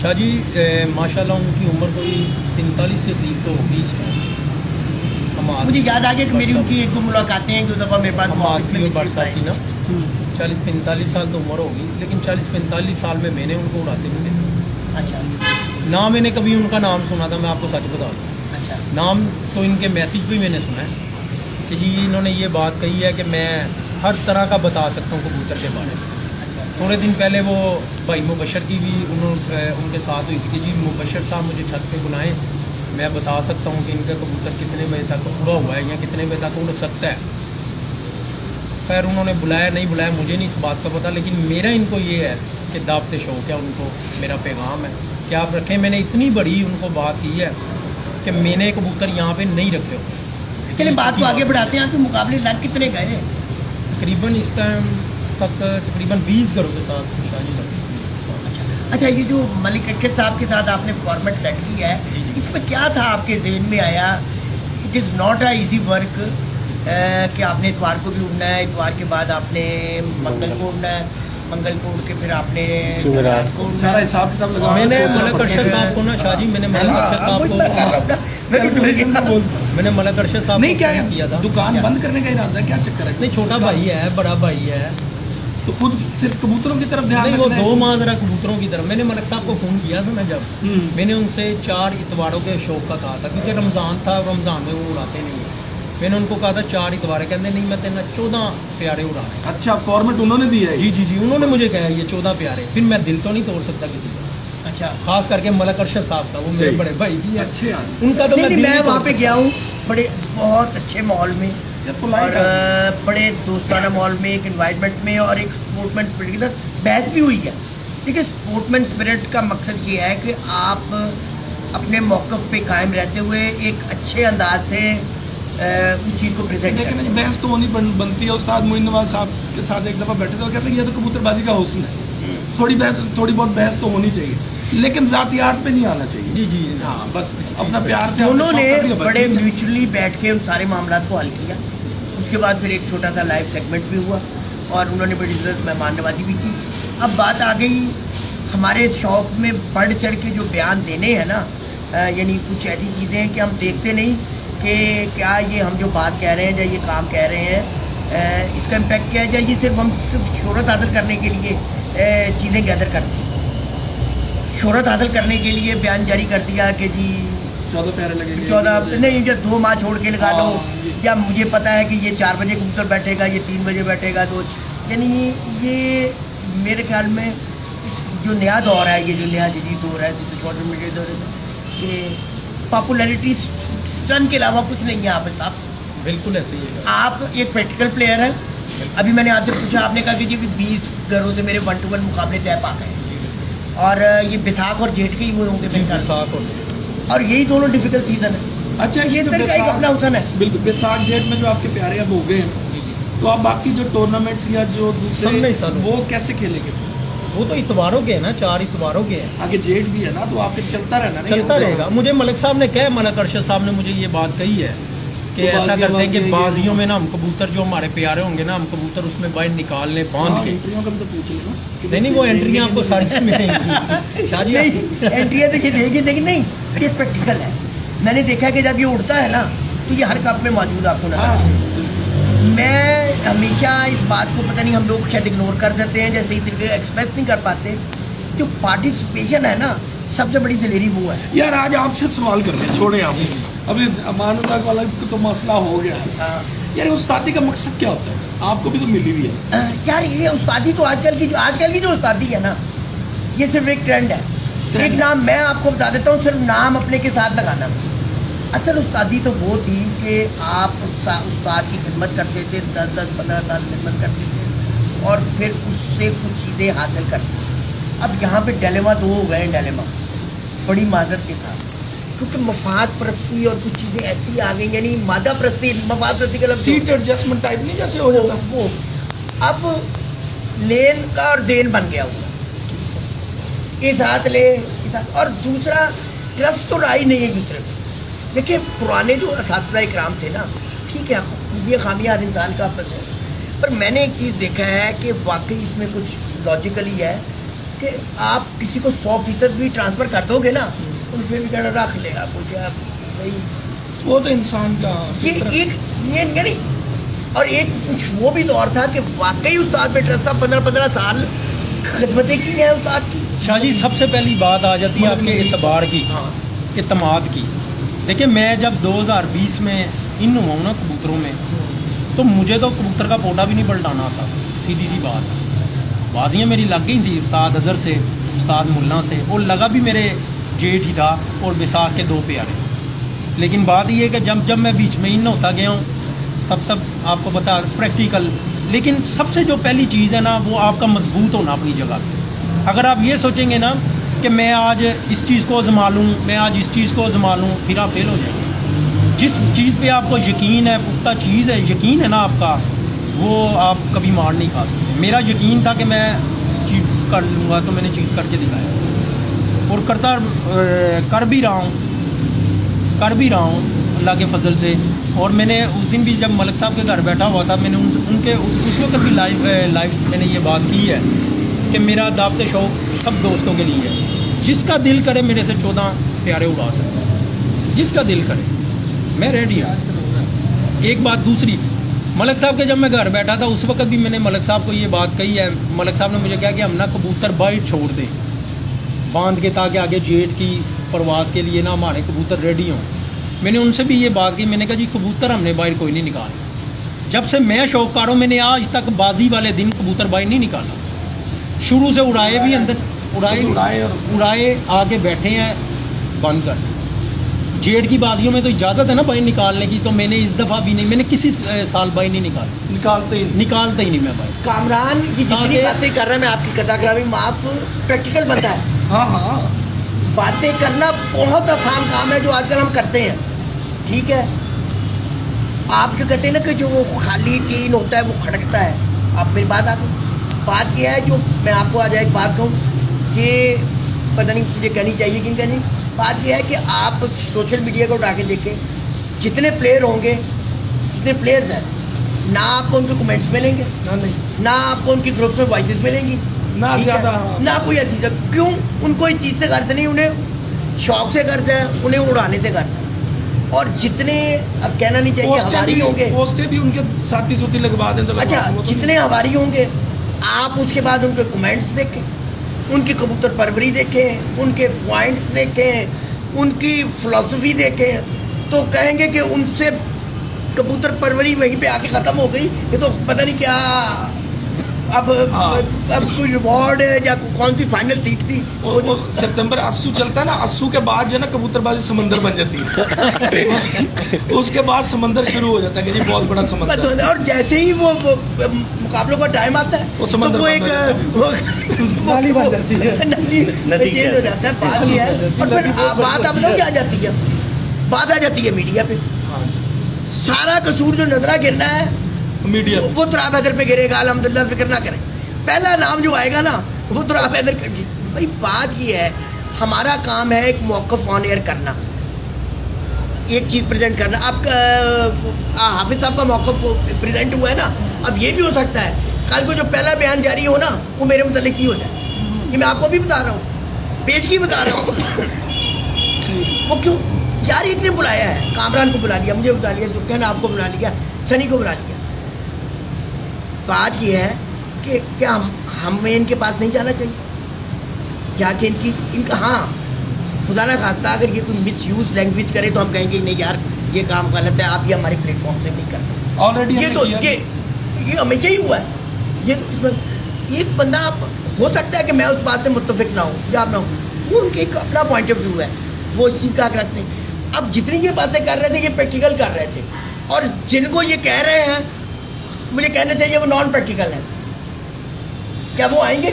शाह जी माशाल्लाह उनकी उम्र कोई 43 के करीब तो होगी इस टाइम। हम मुझे याद आ गया कि मेरी उनकी 1-2 मुलाकातें हैं, 2 दफ़ा मेरे पास हम ऑफिस में आपकी भी बरसात आए। की ना 40-45 साल तो उम्र होगी, लेकिन 40-45 साल में मैंने उनको उड़ाते हुए देखा अच्छा ना, मैंने कभी उनका नाम सुना था, मैं आपको सच बता दूँ। अच्छा नाम तो इनके मैसेज भी मैंने सुना है कि जी इन्होंने ये बात कही है कि मैं हर तरह का बता सकता हूँ कबूतर के बारे में। अच्छा थोड़े दिन पहले वो भाई मुबशर की भी उनके साथ हुई थी कि जी मुबशर साहब मुझे छत पे बुलाएं, मैं बता सकता हूँ कि इनका कबूतर कितने बजे तक उड़ा हुआ है या कितने बजे तक उड़ सकता है। खैर उन्होंने बुलाया नहीं बुलाया मुझे नहीं इस बात का पता, लेकिन मेरा इनको ये है कि दावत शौक है, उनको मेरा पैगाम है कि आप रखें। मैंने इतनी बड़ी उनको बात की है कि मैंने कबूतर यहाँ पे नहीं रखे हो। चलिए बात को आगे बढ़ाते हैं। आपके मुकाबले लग कितने गए? तकरीबन इस टाइम तक तकरीबन 20 घरों के साथ शादी लगी। अच्छा, ये जो मलिक अशरफ साहब के साथ आपने फॉर्मेट सेट किया है, इसमें क्या था आपके जहन में आया? It is not a easy work कि आपने इतवार को भी उड़ना है, इतवार के बाद आपने मंगल को उड़ना है, मंगल को उड़ के फिर आपने जुमेरात को उड़ना सारा है। हिसाब किताब लगा मैंने मलक अरशद साहब को ना शाह जी मैंने मलक अरशद साहब को मैंने मलक अरशद साहब नहीं, को क्या फोन किया था। दुकान बंद करने का इरादा है? क्या चक्कर है? नहीं, छोटा भाई है, बड़ा भाई है, तो खुद सिर्फ कबूतरों की तरफ ध्यान नहीं वो रखना है? 2 माह जरा कबूतरों की तरफ। मैंने मलक साहब को फ़ोन किया था ना जब मैंने उनसे 4 इतवारों के शौक का कहा था, क्योंकि रमज़ान था, रमज़ान में वो उड़ाते नहीं हैं। मैंने उनको कहा था 4 इतवार, कहते नहीं मैं तेना 14 प्यारे उड़ा रहे हैं। अच्छा, फॉर्मेट उन्होंने दिया है? जी जी जी, उन्होंने मुझे कहा ये 14 प्यारे, फिर मैं दिल तो नहीं तोड़ सकता किसी का, अच्छा, खास करके मलक अरशद साहब का, वो मेरे सही। बड़े भाई भी है, अच्छे आदमी। उनका तो नहीं, दिल मैं नहीं वहाँ तोड़ पे सकता। गया हूँ बड़े बहुत अच्छे माहौल में, ये और polite है। बड़े दोस्ताना माहौल में, एक इन्वायरमेंट में, और एक स्पोर्ट्समैन स्पिरिट के साथ बहस भी हुई है। देखिए, स्पोर्ट्समैन स्पिरिट का मकसद ये है कि आप अपने मौक़िफ़ पे कायम रहते हुए एक अच्छे अंदाज से उस चीज़ को प्रेजेंट लेकिन करें। बहस तो होनी बनती है। उस्ताद मोइन नवाज साहब के साथ एक दफ़ा बैठे थे, वो कहते हैं ये तो कबूतरबाजी का हुस्न है, थोड़ी बहुत बहस तो होनी चाहिए, लेकिन ज़ातियात पे नहीं आना चाहिए। जी जी हाँ, बस अपना प्यार से उन्होंने आपने शौक कर लिया, बस बड़े ठीक है। म्यूचुअली बैठ के उन सारे मामला को हल किया। उसके बाद फिर एक छोटा सा लाइव सेगमेंट भी हुआ और उन्होंने बड़ी ज़रूरत मेहमान नवाजी भी की। اب بات آ گئی ہمارے شوق میں بڑھ چڑھ کے جو بیان دینے ہیں نا، یعنی کچھ ایسی چیزیں ہیں کہ ہم دیکھتے نہیں کہ کیا یہ ہم جو بات کہہ رہے ہیں یا یہ کام کہہ رہے ہیں اس کا امپیکٹ کیا ہے، یا یہ صرف ہم شہرت حاصل کرنے کے لیے چیزیں گیدر کرتے ہیں. شہرت حاصل کرنے کے لیے بیان جاری کر دیا کہ جی 14 پیارے لگے گے، 14 نہیں، جو 2 ماہ چھوڑ کے لگا لو، یا مجھے پتا ہے کہ یہ 4 بجے کبوتر بیٹھے گا، یہ 3 بجے بیٹھے گا. تو یعنی یہ میرے خیال میں جو نیا دور ہے، یہ جو نیا جدید دور ہے جسے سوشل میڈیا دور ہے، کہ پاپولیرٹی اسٹن کے علاوہ کچھ نہیں ہے. آپ صاحب بالکل ایسے ہی ہے. آپ ایک پریکٹیکل پلیئر ہیں. ابھی میں نے آپ سے پوچھا، آپ نے کہا کہ جی 20 گھروں سے میرے 1-to-1 مقابلے طے پا گئے، اور یہ بیساکھ اور جیٹھ کے ہی ہوئے ہوں گے میرے خیال میں، اور یہی دونوں ڈیفیکلٹ سیزن ہے. اچھا یہ جو طریقہ ایک اپنا حسن ہے. بالکل بیساکھ جیٹ میں جو آپ کے پیارے اب ہو گئے ہیں، تو آپ باقی جو ٹورنامنٹس یا جو سب میں حصہ دوسرے لوں. وہ کیسے کھیلیں گے؟ وہ تو اتواروں کے ہیں نا، 4 اتواروں کے ہیں. آگے جیٹ بھی ہے نا، تو آپ کے چلتا رہنا نا، چلتا رہے گا. مجھے ملک صاحب نے کہا، ملک ارشد صاحب نے مجھے یہ بات کہی ہے کہ تو ایسا کرتے ہیں کہ بازیوں بازیوں میں نا ہم کبوتر جو ہمارے پیارے ہوں گے نا، ہم کبوتر اس میں باہر نکال لیں باندھ کے. انٹریوں کا بھی تو پوچھ لینا. نہیں وہ انٹریاں آپ کو ساری ملیں گی. شاہ جی نہیں انٹریاں تو یہ دے گی، لیکن نہیں یہ پریکٹیکل ہے. میں نے دیکھا کہ جب یہ اڑتا ہے نا تو یہ ہر کپ میں موجود آپ کو نظر آتا ہے. میں ہمیشہ اس بات کو، پتہ نہیں ہم لوگ شاید اگنور کر دیتے ہیں، جیسے ہی ایکسپریس نہیں کر پاتے. جو پارٹیسپیشن ہے نا، سب سے بڑی دلیری وہ ہے. یار آج آپ سے سوال کر رہے ہیں، چھوڑیں آپ ابھی امان اللہ والا تو مسئلہ ہو گیا ہے. یار استادی کا مقصد کیا ہوتا ہے؟ آپ کو بھی تو ملی ہوئی ہے. یار یہ استادی تو آج کل کی جو استادی ہے نا، یہ صرف ایک ٹرینڈ ہے. ایک نام میں آپ کو بتا دیتا ہوں، صرف نام اپنے کے ساتھ لگانا. اصل استادی تو وہ تھی کہ آپ استاد کی خدمت کرتے تھے، 10-15 سال خدمت کرتے تھے، اور پھر اس سے کچھ چیزیں حاصل کرتے تھے. اب یہاں پہ ڈیلیما 2 ہو گئے. ڈیلیما بڑی معذرت کے ساتھ، کیونکہ مفاد پرستی اور کچھ چیزیں ایسی آ گئی، یعنی مادہ پرستی، مفاد پرستی کا لفظ سیٹ ایڈجسٹمنٹ ٹائپ نہیں جیسے ہو جاتا وہ اب لین کا اور دین بن گیا ہوا. اس ہاتھ لے اس ہاتھ. اور دوسرا ٹرسٹ تو رہا ہی نہیں ہے دوسرے پہ. دیکھیں پرانے جو اساتذہ اکرام تھے نا، ٹھیک ہے خوبیاں خامیاں ہر انسان کا آپس ہے، پر میں نے ایک چیز دیکھا ہے کہ واقعی اس میں کچھ لاجیکلی ہے کہ آپ کسی کو 100% بھی ٹرانسفر کر دو گے نا، تو پھر بھی کہنا رکھ لے گا کچھ صحیح. وہ تو انسان کا یہ ایک یہ نہیں. اور ایک کچھ وہ بھی دور تھا کہ واقعی استاد پہ ٹرسٹ تھا. 15 سال خدمتیں کی ہیں استاد کی. شاہ جی سب سے پہلی بات آ جاتی ہے آپ کے اعتبار کی، اعتماد کی. دیکھیں میں جب 2020 میں ان ہوا ہوں نا کبوتروں میں، تو مجھے تو کبوتر کا پوٹا بھی نہیں پلٹانا آتا. سیدھی سی بات، بازیاں میری لگ گئی تھیں استاد اظہر سے، استاد ملا سے، اور لگا بھی میرے جیٹھ ہی تھا اور بیساکھ کے 2 پیارے. لیکن بات یہ ہے کہ جب میں بیچ میں ان ہوتا گیا ہوں، تب آپ کو پتا پریکٹیکل. لیکن سب سے جو پہلی چیز ہے نا، وہ آپ کا مضبوط ہونا اپنی جگہ پہ. اگر آپ یہ سوچیں گے نا کہ میں آج اس چیز کو آزما لوں، میں آج اس چیز کو آزما لوں، پھر آپ فیل ہو جائیں گے. جس چیز پہ آپ کو یقین ہے، پختہ چیز ہے، یقین ہے نا آپ کا، وہ آپ کبھی مار نہیں کھا سکتے. میرا یقین تھا کہ میں چیز کر لوں گا، تو میں نے چیز کر کے دکھایا، اور کر بھی رہا ہوں اللہ کے فضل سے. اور میں نے اس دن بھی جب ملک صاحب کے گھر بیٹھا ہوا تھا، میں نے ان کے اس وقت بھی لائیو میں نے یہ بات کی ہے کہ میرا دعوت شوق سب دوستوں کے لیے ہے. جس کا دل کرے میرے سے 14 پیارے اڑا سکتے ہیں، جس کا دل کرے، میں ریڈی ہوں. ایک بات دوسری، ملک صاحب کے جب میں گھر بیٹھا تھا اس وقت بھی میں نے ملک صاحب کو یہ بات کہی ہے. ملک صاحب نے مجھے کہا کہ ہم نا کبوتر باہر چھوڑ دیں باندھ کے، تاکہ آگے جیٹ کی پرواز کے لیے نا ہمارے کبوتر ریڈی ہوں. میں نے ان سے بھی یہ بات کی، میں نے کہا جی کبوتر ہم نے باہر کوئی نہیں نکالا. جب سے میں شوقار ہوں، میں نے آج تک بازی والے دن کبوتر باہر نہیں نکالا. شروع سے اڑائے بھی اندر، اڑائے آگے بیٹھے ہیں بند کر. جیٹ کی بازیوں میں تو اجازت ہے نا باہر نکالنے کی، تو میں نے اس دفعہ بھی نہیں، میں نے کسی سال باہر نہیں نکالتے ہی نہیں میں باہر. کامران کی جتنی باتیں کر رہے ہیں، میں آپ کی قطع کرامی معاف، پریکٹیکل بنتا ہے. ہاں باتیں کرنا بہت آسان کام ہے جو آج کل ہم کرتے ہیں، ٹھیک ہے. آپ جو کہتے ہیں نا کہ جو وہ خالی ٹین ہوتا ہے وہ کھڑکتا ہے، آپ میری بات آ گئی. بات یہ ہے، جو میں آپ کو آج ایک بات کہوں، یہ پتہ نہیں مجھے کہنی چاہیے کہ نہیں کہنی. بات یہ ہے کہ آپ سوشل میڈیا کو اٹھا کے دیکھیں، جتنے پلیئر ہوں گے، جتنے پلیئرز ہیں، نہ آپ کو ان کے کمنٹس ملیں گے، نہ آپ کو ان کی گروپس میں وائسز ملیں گی، ना ठीक है? ज्यादा, हाँ। ना कोई ऐसी चीज, क्यों? उनको इस चीज से गर्ज नहीं, उन्हें शौक से गर्ज है, उन्हें उड़ाने से गर्ज है। और जितने, अब कहना नहीं चाहिए हमारी होंगे, पोस्टें भी उनके साथी सूती लगवा दें तो लगवा अच्छा दें, वो तो जितने हमारी होंगे, आप उसके बाद उनके कमेंट्स देखें, उनकी कबूतर परवरी देखें, उनके पॉइंट्स देखें, उनकी फिलॉसफी देखें, तो कहेंगे कि उनसे कबूतर परवरी वहीं पे आके खत्म हो गई, ये तो पता नहीं क्या अब हाँ। अब कोई रिवॉर्ड है या कौन सी फाइनल सीट थी वो सितंबर अस्सू चलता है ना, अस्सू के बाद जो है ना कबूतरबाजी समंदर बन जाती है उसके बाद समंदर शुरू हो जाता है कि जी बहुत बड़ा समंदर। बस, और जैसे ही वो मुकाबलों का टाइम आता है वो समंदर तो वो एक बन जाता नाली बन जाती है, नदी चेंज हो जाता है, बात ये है। और फिर बात अब बताओ क्या आ जाती है, बात आ जाती है मीडिया पे। हाँ जी, सारा कसूर जो नजरा गिरना है मीडिया वो तुराब हैदर पे गिरेगा, अल्हम्दुलिल्लाह फिक्र ना करें। पहला नाम जो आएगा ना वो तुराब हैदर का। भाई बात ये है, हमारा काम है एक मौक़िफ़ ऑन एयर करना, एक चीज प्रेजेंट करना। अब हाफिज साहब का मौक़िफ़ प्रेजेंट हुआ है ना, अब ये भी हो सकता है कल को जो पहला बयान जारी हो ना वो मेरे मुतालिक ही हो जाए। ये मैं आपको भी बता रहा हूँ, पेश की बता रहा हूँ। वो क्यों यार, एक ने बुलाया है, कामरान को बुला लिया, मुझे बुला लिया, जुल्कैन आपको बुला लिया, सनी को बुला लिया। बात यह है कि क्या हमें इनके पास नहीं जाना चाहिए, जाके इनका हाँ खुदा ना खास्ता अगर ये कोई मिस यूज लैंग्वेज करे तो हम कहेंगे नहीं यार ये काम गलत है, आप ये हमारे प्लेटफॉर्म से नहीं करते। ऑलरेडी ये तो ये हमेशा ही हुआ है। ये इसमें एक बंदा हो सकता है कि मैं उस बात से मुत्तफिक ना हूँ या ना हूँ, वो उनके एक अपना पॉइंट ऑफ व्यू है, वो इस चीज़ का रखते हैं। अब जितनी ये बातें कर रहे थे ये प्रैक्टिकल कर रहे थे, और जिनको ये कह रहे हैं मुझे कहना चाहिए वो नॉन प्रैक्टिकल है। क्या वो आएंगे?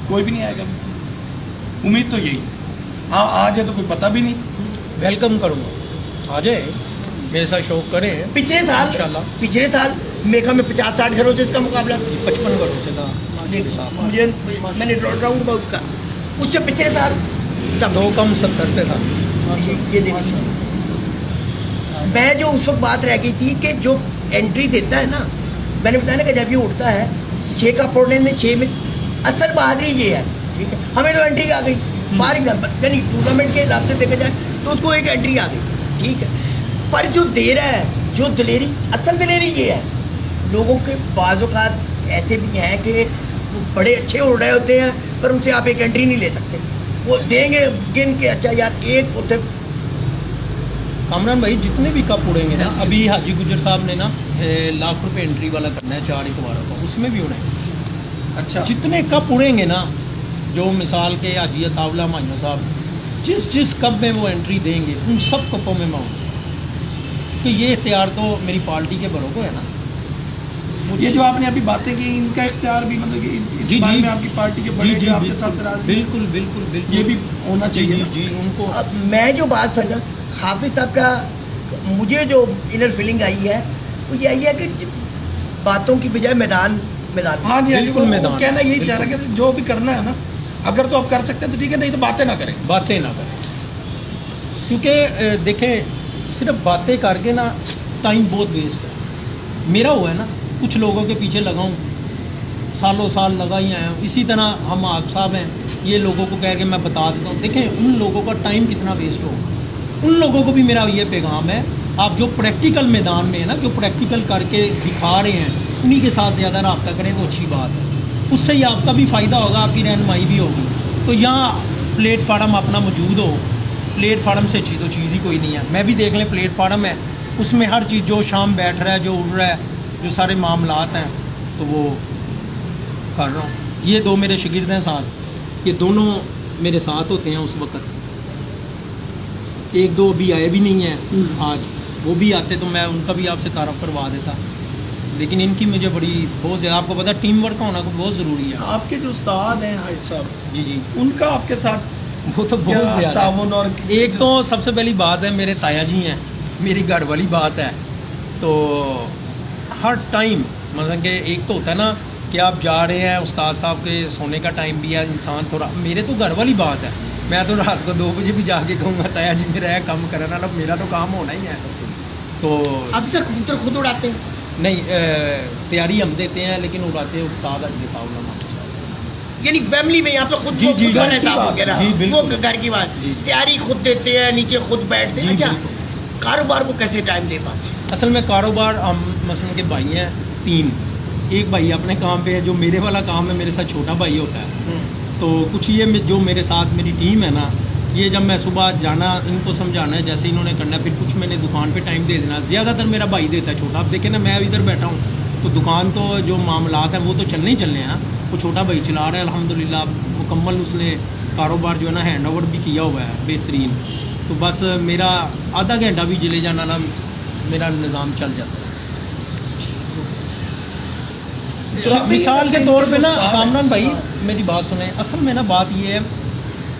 कोई भी नहीं आएगा, उम्मीद तो यही। हाँ आ जाए तो कोई पता भी नहीं, वेलकम करूँगा, आ जाए मेरे साथ शो करें। पिछले साल इंशाल्लाह। पिछले साल मेका में 50-60 घरों से इसका मुकाबला था। 55 करोड़ से था, मुझे मैंने राउंड अबाउट का, उससे पिछले साल तब 2 कम 70 से था। ये देखिए, मैं जो उस वक्त बात रह गई थी कि जो एंट्री देता है ना, मैंने बताया ना कि जब ये उठता है 6 का फोड़ने में 6 में, असल बहादुरी ये है। ठीक है, हमें तो एंट्री आ गई फॉर एग्जाम्पल, यानी टूर्नामेंट के हिसाब से देखा जाए तो उसको एक एंट्री आ गई। ठीक है, पर जो दे रहा है, जो दिलेरी, असल दिलेरी ये है, लोगों के बाज़ औक़ात ऐसे भी हैं कि वो बड़े अच्छे उड़ रहे होते हैं पर उनसे आप एक एंट्री नहीं ले सकते, वो देंगे गिन के, अच्छा यार एक होते। कामरान भाई जितने भी कप उड़ेंगे ना, अभी हाजी गुजर साहब ने ना लाख रुपए एंट्री वाला करना है 4 इतवारों को, उसमें भी उड़ेंगे। अच्छा जितने कप उड़ेंगे ना, जो मिसाल के हाजी अतावला माइयों साहब जिस कप में वो एंट्री देंगे उन सब कपों में मैं हूँ। तो ये इख्तियार तो मेरी पार्टी के बड़ों को है ना। ये जो आपने अभी बातें की, इनका इख्तियार भी मतलब कि इस बारे में आपकी पार्टी के बड़े जो आपके साथ राजी, बिल्कुल बिल्कुल बिल्कुल ये भी होना चाहिए ना। जी उनको। अब मैं जो बात समझा हाफिज साहब का, मुझे जो इनर फीलिंग आई है वो यही है कि बातों की बजाय मैदान मैदान हाँ जी, बिल्कुल मैदान। वो कहना यही चाह रहा है कि जो भी करना है ना, अगर तो आप कर सकते हैं तो ठीक है, नहीं तो बातें ना करें। बातें ना करें, क्योंकि देखें सिर्फ बातें करके ना टाइम बहुत वेस्ट है। मेरा हुआ है ना, कुछ लोगों के पीछे लगाऊं, सालों साल लगा ही आया हूँ। इसी तरह हम आग साहब हैं, ये लोगों को कह के मैं बता देता हूँ, देखें उन लोगों का टाइम कितना वेस्ट होगा। उन लोगों को भी मेरा ये पैगाम है, आप जो प्रैक्टिकल मैदान में है ना, जो प्रैक्टिकल करके दिखा रहे हैं, उन्हीं के साथ ज़्यादा रब्ता करें तो अच्छी बात है। उससे ही आपका भी फ़ायदा होगा, आपकी रहनुमाई भी होगी। तो यहाँ प्लेटफार्म अपना मौजूद हो, प्लेटफार्म से अच्छी तो चीज़ ही कोई नहीं है। मैं भी देख लें प्लेटफार्म है, उसमें हर चीज़ जो शाम बैठ रहा है, जो उड़ रहा है, जो सारे मामलात हैं तो वो कर रहा हूँ। ये 2 मेरे शागिर्द हैं साथ, ये दोनों मेरे साथ होते हैं उस वक़्त। 1-2 अभी आए भी नहीं हैं आज, वो भी आते तो मैं उनका भी आपसे तारफ़ करवा देता, लेकिन इनकी मुझे बड़ी बहुत ज़्यादा, आपको पता टीम वर्क होना बहुत ज़रूरी है। आपके जो उस्ताद हैं हाजी साहब, जी जी, उनका आपके साथ वो तो बहुत ज़्यादा ताउन, और एक तो सबसे पहली बात है मेरे ताया जी हैं, मेरी घर वाली बात है। तो हर टाइम मतलब कि एक तो होता है ना कि आप जा रहे हैं, उस्ताद साहब के सोने का टाइम भी है, इंसान थोड़ा, मेरे तो घर वाली बात है, मैं तो रात को 2 बजे भी जाके कहूँगा ताया जी मेरा है काम करना ना, मेरा तो काम होना ही है। तो अब से कबूतर खुद उड़ाते हैं, नहीं तैयारी हम देते हैं लेकिन उड़ाते उस्ताद अजलिफाउल्ला मामू साहब। यानी फैमिली में यहाँ पे खुद जी, जी, घर घर है की साहब बात, वगैरह, जी, वो बिल्कुल। घर की बात, जी। तैयारी खुद देते हैं, नीचे खुद बैठते हैं। जी, अच्छा, बिल्कुल। कारोबार को कैसे टाइम दे पाते हैं? असल में कारोबार हम मसलन के भाई हैं 3, एक भाई अपने काम पे है, जो मेरे वाला काम है मेरे साथ छोटा भाई होता है। तो कुछ ये जो मेरे साथ मेरी टीम है ना, ये जब मैं सुबह जाना इनको समझाना है जैसे इन्होंने करना, फिर कुछ मैंने दुकान पे टाइम दे देना, ज़्यादातर मेरा भाई देता है छोटा। अब देखे ना मैं इधर बैठा हूँ तो दुकान तो जो मामलात हैं वो तो चलने ही चलने हैं, वो छोटा भाई चला रहा है अल्हम्दुलिल्लाह, मुकम्मल उसने कारोबार जो है ना हैंड ओवर भी किया हुआ है बेहतरीन। तो बस मेरा आधा घंटा भी चले जाना ना मेरा निज़ाम चल जाता है। मिसाल के तौर पे ना कामरान भाई मेरी बात सुने, असल में ना बात ये है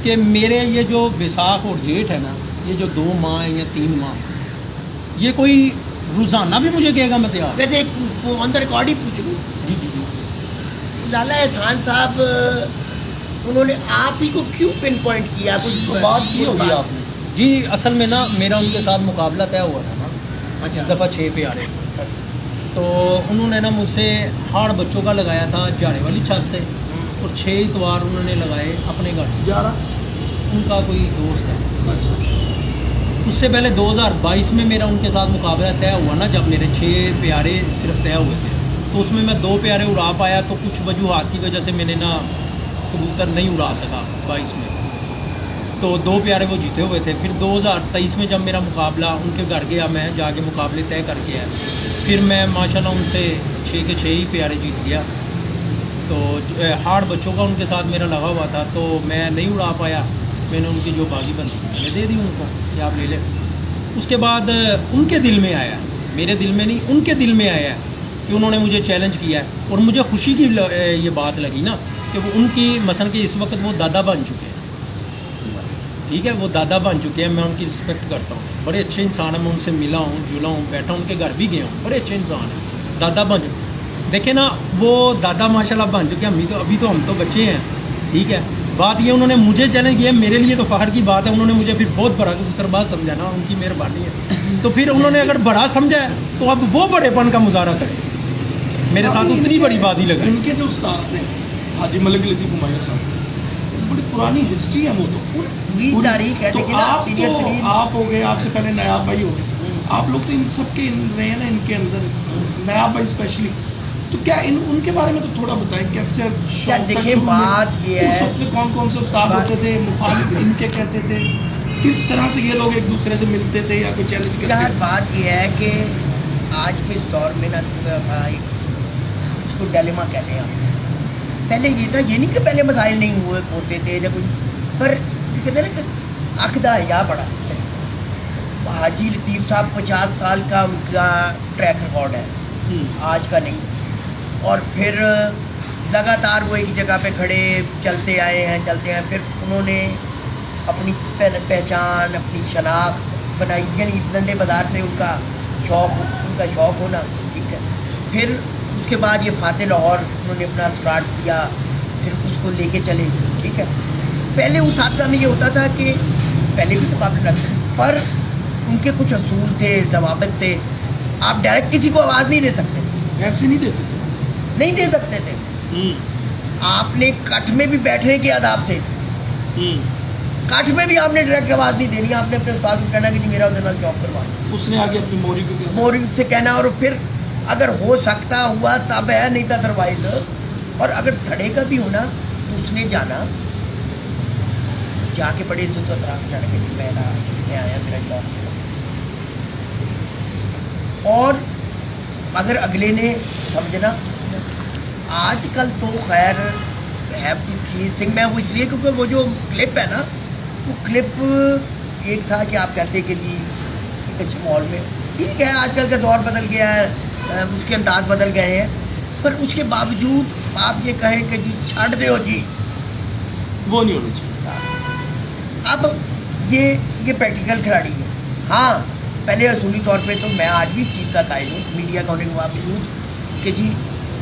कि मेरे ये जो बैसाख और जेठ है ना, ये जो 2 माह या 3 माह, ये कोई रोज़ाना भी मुझे कहेगा मैं तैयार। वैसे एक ऑन द रिकॉर्ड ही पूछ लूँ, जी जी जी। लाला एहसान साहब उन्होंने आप ही को क्यों पिन पॉइंट किया? कुछ बात की होगी आपने? जी असल में ना मेरा उनके साथ मुकाबला तय हुआ था ना, अच्छा। इस दफ़ा 6 पे आ रहे, तो उन्होंने ना मुझसे हाड़ बच्चों का लगाया था जाड़े वाली छत से, और 6 इतवार उन्होंने लगाए अपने घर से। जा उनका कोई दोस्त है, अच्छा उससे पहले 2022 में मेरा उनके साथ मुकाबला तय हुआ ना, जब मेरे 6 प्यारे सिर्फ तय हुए थे, तो उसमें मैं 2 प्यारे उड़ा पाया, तो कुछ वजूहात की वजह से मैंने ना कबूतर नहीं उड़ा सका 22 में, तो 2 प्यारे वो जीते हुए थे। फिर 2023 में जब मेरा मुकाबला उनके घर गया, मैं जाके मुकाबले तय करके आया, फिर मैं माशाल्लाह उनसे 6 के 6 ही प्यारे जीत गया। तो हाड़ बच्चों का उनके साथ मेरा लगा हुआ था, तो मैं नहीं उड़ा पाया, मैंने उनकी जो बागी बंदी मैंने दे दी उनको कि आप ले लें। उसके बाद उनके दिल में आया, मेरे दिल में नहीं, उनके दिल में आया कि उन्होंने मुझे चैलेंज किया है, और मुझे खुशी की ये बात लगी ना कि वो उनकी मसलन कि इस वक्त वो दादा बन चुके हैं, ठीक है, वो दादा बन चुके हैं, मैं उनकी रिस्पेक्ट करता हूँ, बड़े अच्छे इंसान हैं, मैं उनसे मिला हूँ, जुला हूँ, बैठा हूँ, उनके घर भी गया हूँ, बड़े अच्छे इंसान हैं, दादा बन चुके। देखे ना वो दादा माशाल्लाह बन चुके हैं, अभी तो हम तो बच्चे हैं, ठीक है। बात ये उन्होंने मुझे चैलेंज किया, मेरे लिए तो फ़ख्र की बात है, उन्होंने मुझे फिर बहुत बड़ा कबूतरबाज समझा ना, उनकी मेहरबानी है। तो फिर उन्होंने अगर बड़ा समझा है तो अब वो बड़ेपन का मुजाहरा करें, मेरे साथ उतनी बड़ी बात ही लगी। इनके जो उस्ताद थे हाजी मलिक लतीफ़ हुमायूं साहब, बड़ी पुरानी हिस्ट्री है, वो तो पूरी तारीख है, तो लेकिन आप हो गए, आपसे पहले नयाब भाई हो गए, आप लोग तो इन सबके रहे हैं ना, इनके अंदर नयाब भाई स्पेशली, तो क्या उनके बारे में तो थोड़ा बताएं, कैसे क्या देखिए बात ये है, कौन कौन से उस्ताद होते थे, मुखालिफ इनके कैसे थे, किस तरह से ये लोग एक दूसरे से मिलते थे या कोई चैलेंज करते यार थे? बात ये है कि आज के इस दौर में ना इसको डिलेमा कहते हैं आप। पहले ये था, ये नहीं कि पहले मसाइल नहीं हुए होते थे या कुछ, पर कहते हैं ना कि अखदा या बड़ा हाजी लतीफ़ साहब 50 साल का उनका ट्रैक रिकॉर्ड है, आज का नहीं, और फिर लगातार वो एक जगह पे खड़े चलते आए हैं, फिर उन्होंने अपनी पहचान, अपनी शनाख्त बनाई, यानी डंडे बाजार से उनका शौक़ होना, ठीक है। फिर उसके बाद ये फातेह लाहौर उन्होंने अपना स्टार्ट किया, फिर उसको लेके चले, ठीक है। पहले उस हादसा में ये होता था कि पहले भी मुकाबले लगते, पर उनके कुछ असूल थे, जवाबित थे, आप डायरेक्ट किसी को आवाज़ नहीं दे सकते, ऐसे नहीं देते थे, नहीं दे सकते थे। आपने कट में भी बैठने के आदाब थे, कट में भी आपने डायरेक्ट आवाज़ नहीं देनी, आपने अपने उस्ताद को कहना कि जी मेरा उसके साथ जॉब करवा, उसने आगे अपनी मोरी को क्या मोरी से कहना, और फिर अगर हो सकता हुआ तब है, नहीं था अदरवाइज। और अगर धड़े का भी होना तो उसने जाना, जाके बड़े इज्जत जाने के मैं आया मेरा जॉब, और अगर अगले ने समझना। आजकल तो खैर हैव टू थिंक, मैं वो इसलिए क्योंकि वो जो क्लिप है ना, वो क्लिप एक था कि आप कहते कि जी कुछ मॉल में, ठीक है आजकल का दौर बदल गया है, उसके अंदाज बदल गए हैं, पर उसके बावजूद आप ये कहें कि जी छाड़ दो जी, वो नहीं होना चाहिए। अब ये प्रैक्टिकल खिलाड़ी है। हाँ, पहले असूली तौर पे तो मैं आज भी इस चीज़ का कायल हूँ, मीडिया का होने के बावजूद, कि जी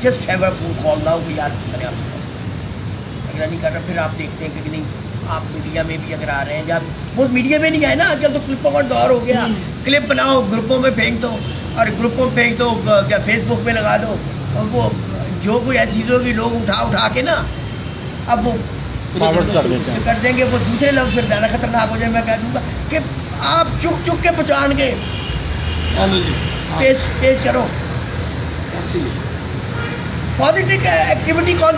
just have a phone call now कि यार मैंने आपसे अगर नहीं कर रहा, फिर आप देखते हैं कि नहीं आप मीडिया में भी अगर आ रहे हैं, जब वो मीडिया में नहीं आए ना, आजकल तो क्लिपों का दौर हो गया, क्लिप बनाओ ग्रुपों में फेंक दो, और ग्रुपों में फेंक दो, क्या फेसबुक पे लगा दो, और वो जो कोई ऐसी चीज़ होगी लोग उठा के ना अब वो फॉरवर्ड कर देते हैं। कर देंगे, वो दूसरे लफ्ज़ फिर ज़्यादा खतरनाक हो जाए। मैं कह दूँगा कि आप चुक के पहचान के पेश करो, पॉजिटिव एक्टिविटी कौन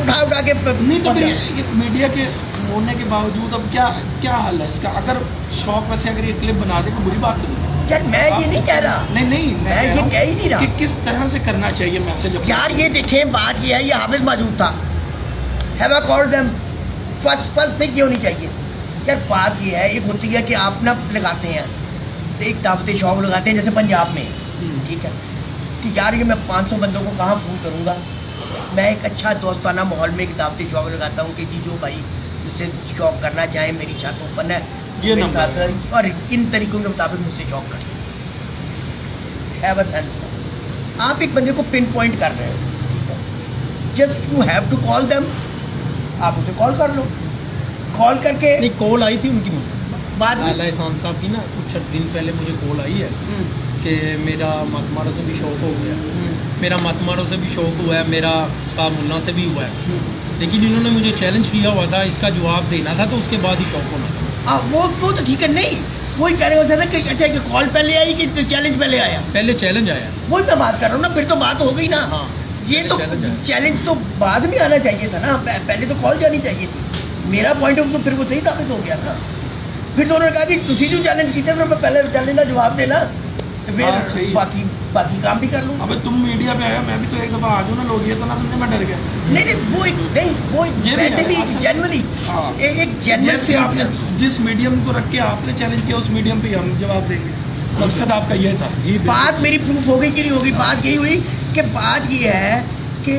उठा के नहीं तो ये मीडिया के होने के बावजूद अब क्या क्या हल है इसका? अगर शौक वैसे अगर ये क्लिप बना दे तो बुरी बात तो नहीं। यार मैं ये नहीं कह रहा, नहीं मैं ये कह ही नहीं रहा कि किस तरह से करना चाहिए मैसेज। यार ये देखें, बात ये है, ये हाफिज मौजूद था, have I called them, first से क्यों नहीं चाहिए? यार बात ये है, एक होती है कि आप ना लगाते हैं, एक दावत शौक लगाते हैं जैसे पंजाब में, ठीक है, कि यार ये मैं 500 बंदों को कहाँ फोन करूँगा, मैं एक अच्छा दोस्ताना माहौल में एक दावत शौक लगाता हूँ कि जी जो भाई मुझसे शौक करना चाहे, मेरी छत ओपन है, ये मेरे नंबर साथ, और इन तरीकों के मुताबिक मुझसे शौक कर, हैव अ सेंस। आप एक बंदे को पिन पॉइंट कर रहे हो, just you have to call them, आप उसे कॉल कर लो, कॉल करके नहीं, कॉल आई थी उनकी बाद में आला एहसान साहब की ना, कुछ दिन पहले मुझे कॉल आई है कि मेरा मतमारों से भी शौक हो गया, मेरा मतमारों से भी शौक हुआ है, मेरा उस्ताद मुन्ना से भी हुआ है, लेकिन इन्होंने मुझे चैलेंज किया हुआ था, इसका जवाब देना था तो उसके बाद ही शौक होना था। वो तो ठीक है, नहीं वही कह रहे होते ना कि अच्छा कि कॉल पहले आई कि चैलेंज पहले आया, पहले चैलेंज आया। वही मैं बात कर रहा हूँ ना, फिर तो बात हो गई ना। हाँ, ये तो चैलेंज तो बाद में आना चाहिए था ना, पहले तो कॉल जानी चाहिए थी। मेरा पॉइंट ऑफ व्यू फिर वो सही साबित हो गया ना, फिर तो उन्होंने कहा कि तुसी जो चैलेंज किए थे मैं पहले चैलेंज का जवाब देना, तो हाँ, सही। फिर बाकी काम भी कर लूँ। अबे तुम मीडिया पे आया, मैं भी तो एक दफा आ जाऊँ ना, लोग ये तो ना समझे मैं डर गया। नहीं वो ये भी वैसे है, भी असल- जनरली हाँ। एक जेन्युइन जैसे आपने जिस मीडियम को रख के आपने चैलेंज किया उस मीडियम पे ही हम जवाब देंगे, मकसद आपका ये था। जी बात मेरी प्रूफ हो गई कि नहीं होगी? बात यही हुई कि बात ये है कि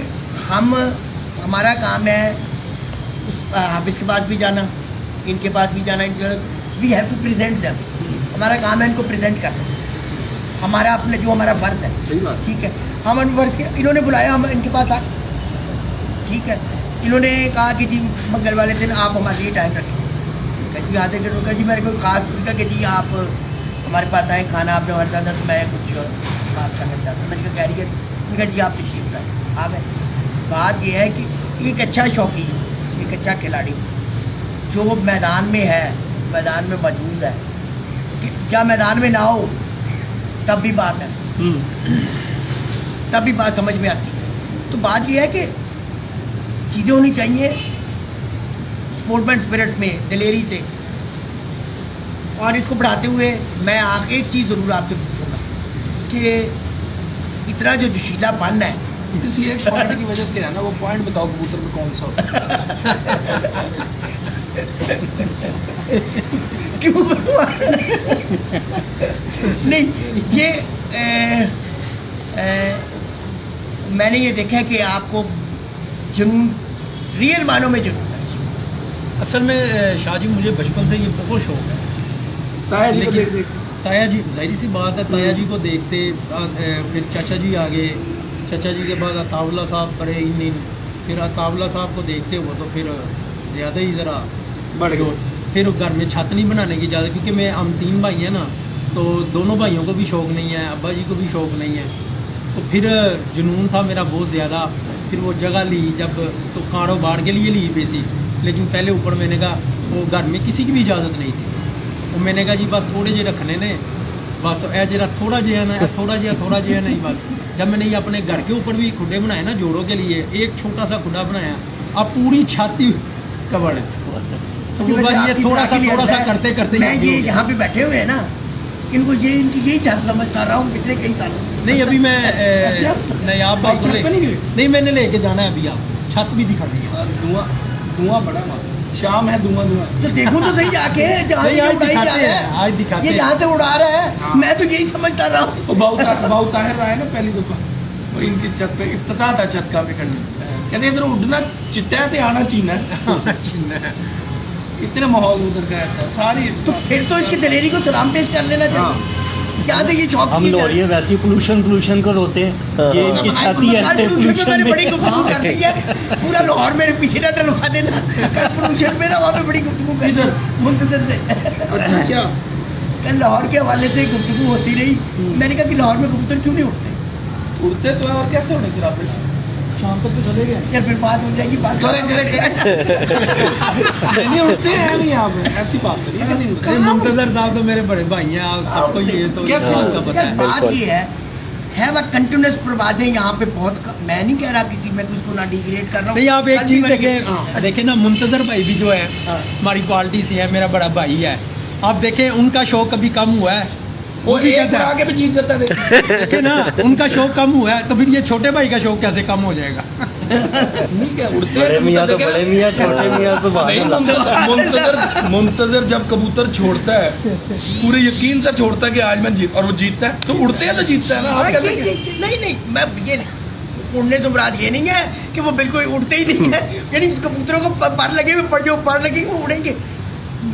हमारा काम है हाफिज के पास भी जाना, इनके पास भी जाना, we have to present them, हमारा काम है इनको प्रेजेंट करना, हमारा अपने जो हमारा फर्ज है, सही बात। ठीक है, हम उन फर्ज के, इन्होंने बुलाया, हम इनके पास आ, ठीक है, इन्होंने कहा कि जी मंगल वाले दिन आप हमारे लिए टाइम रखें, जी आते कहा जी मेरे को खास कि जी आप हमारे पास आए, खाना आपने हमारे साथ, तो मैं कुछ बात करना चाहता हूँ। मैंने कहा कैरियर, मैंने कहा जी आप तशरीफ लाए, आ गए। बात यह है कि एक अच्छा शौकी, एक अच्छा खिलाड़ी जो मैदान में है, मैदान में मौजूद है, कि क्या मैदान में ना हो तब भी बात है, तब भी बात समझ में आती है। तो बात यह है कि चीज़ें होनी चाहिए स्पोर्ट्समैन स्पिरिट में, दिलेरी से, और इसको बढ़ाते हुए मैं आगे एक चीज़ ज़रूर आपसे पूछूंगा कि इतना जो जोशीलापन है, किसी एक पॉइंट की वजह से है ना, वो पॉइंट बताओ कबूतर में कौन सा होता क्यों नहीं, ये मैंने ये देखा है कि आपको जुनून, रियल मानों में जुनून है। असल में शाहजी मुझे बचपन से ये बहुत शौक है, ताया जी को लेकिन देख देख ताया जी, जाहिर सी बात है, ताया जी को देखते, फिर चाचा जी आ गए, चाचा जी के बाद अताउल्ला साहब पड़े इन, फिर अताउल्ला साहब को देखते हुए तो फिर ज़्यादा ही ज़रा बढ़ गए। फिर घर में छत नहीं बनाने की ज़्यादा, क्योंकि मैं हम 3 भाई हैं ना, तो दोनों भाइयों को भी शौक़ नहीं है, अब्बा जी को भी शौक़ नहीं है, तो फिर जुनून था मेरा बहुत ज़्यादा। फिर वो जगह ली जब, तो कारोबार के लिए ली बेसी, लेकिन पहले ऊपर मैंने कहा वो घर में किसी की भी इजाज़त नहीं थी, तो मैंने कहा जी बस थोड़े जे रखने ने, बस ए जरा थोड़ा जिहा ना, थोड़ा जिहा नहीं, बस जब मैंने ये अपने घर के ऊपर भी खुडे बनाए ना जोड़ों के लिए, एक छोटा सा खुडा बनाया, अब पूरी छाती कवर है, तो वो बस ये थोड़ा सा करते करते मैं ये यहाँ पे बैठे हुए हैं ना, इनको ये इनकी यही छत समझ कर रहा हूँ पिछले कई सालों से। नहीं अभी मैं नयाब भाई को छत पे नहीं गए? नहीं, मैंने लेके जाना है अभी, आप छत भी दिखा दी है। धुआं बड़ा वहाँ, शाम है, धुआं तो देखो तो सही जाके, जहाँ नहीं, से आज उड़ाई जा दिखाते रहा हैं, है, आज दिखाते ये हैं। जहाँ से उड़ा रहा है, हाँ। मैं तो यही समझता रहा हूँ। वो बाऊ ताहिर रहा है ना पहली दफा, वो इनकी छत पे इफ्तिताह था छत का पे करने, कहते इधर उड़ना चिट्टा है, आना चीना है। इतने माहौल उधर का ऐसा सारी, तो फिर तो इसकी दिलेरी को सलाम पेश कर लेना हाँ। चाहिए। यहाँ से ये शौक हम किए जा लोग रहे ये हैं। वैसे पोल्यूशन कर होते हैं, ये इनकी छाती कल ऐसे pollution में मैंने बड़ी गुफ्तगू पोल्यूशन कर दी है, पूरा लाहौर मेरे पीछे ना डलवा देना, कल पोल्यूशन में ना वहाँ पे बड़ी गुफ्तगू कर दी मुंतजर से। अच्छा क्या कल लाहौर के हवाले से गुफ्तगू होती रही, मैंने कहा कि लाहौर में कबूतर क्यों नहीं उठते? उड़ते तो है और कैसे होने जनाब? शाम तक तो चले गए। यार फिर बात हो जाएगी, बात नहीं उड़ते हैं नहीं आप, ऐसी बात करिए कि नहीं उड़ते। अरे मुंतजर साहब तो मेरे बड़े भाई हैं, आप सबको ये तो कैसे इस बात का पता यार है। बात ये है वह कंटिन्यूस परवाजें यहाँ पे बहुत मैं नहीं कह रहा किसी में उसको ना डिग्रेड कर रहा हूँ। नहीं आप एक कल चीज भी मैंने- देखें, हाँ। देखें ना मुंतजर भाई भी जो है हाँ। हमारी पार्टी से है, मेरा बड़ा भाई है, आप देखें उनका शौक कभी कम हुआ है, वो भी एक कहता है आगे भी जीत जाता है देखिए। देखें ना उनका शौक कम हुआ है, तो फिर ये छोटे भाई का शौक कैसे कम हो जाएगा? नहीं क्या उड़ते बड़े हैं मियाँ तो कबूतर बड़े देखे मियाँ छोटे मियाँ तो ना? नहीं, मुंतजर जब कबूतर छोड़ता है पूरे यकीन से छोड़ता है कि आज मैं जीत, और वो जीतता है तो उड़ते हैं तो जीतता है ना। आप कैसे नहीं मैं ये उड़ने से मुराद ये नहीं है कि वो बिल्कुल उड़ते ही नहीं है, यानी कबूतरों को पर लगे हुए पर लगे वो उड़ेंगे।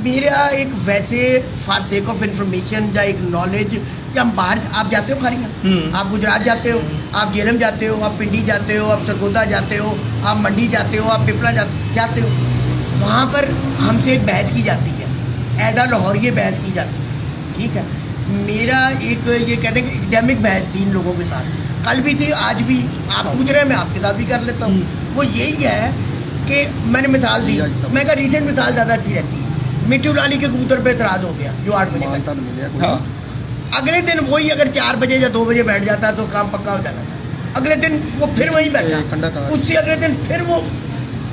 मेरा एक वैसे फॉर सेक ऑफ इंफॉर्मेशन या एक नॉलेज, या हम बाहर आप जाते हो खारियाँ, आप गुजरात जाते हो, आप जेलम जाते हो, आप पिंडी जाते हो, आप सरगोदा जाते हो, आप मंडी जाते हो, आप पिपला जाते हो, वहाँ पर हमसे एक बहस की जाती है, एज आ लाहौरी बहस की जाती है, ठीक है। मेरा एक ये कहते हैं कि एकेडमिक बहस थी इन लोगों के साथ, कल भी थी आज भी, आप पूछ रहे हैं मैं आपके साथ भी कर लेता हूँ। वो यही है कि मैंने मिसाल दी, मैं कहा रिसेंट मिसाल ज़्यादा अच्छी रहती है, मिट्टू लाली के कबूतर पे एतराज़ हो गया जो 8 बजे का। हाँ अगले दिन वही अगर 4 बजे या 2 बजे बैठ जाता तो काम पक्का हो जाना था। अगले दिन वो फिर वही बैठा, उससे अगले दिन फिर वो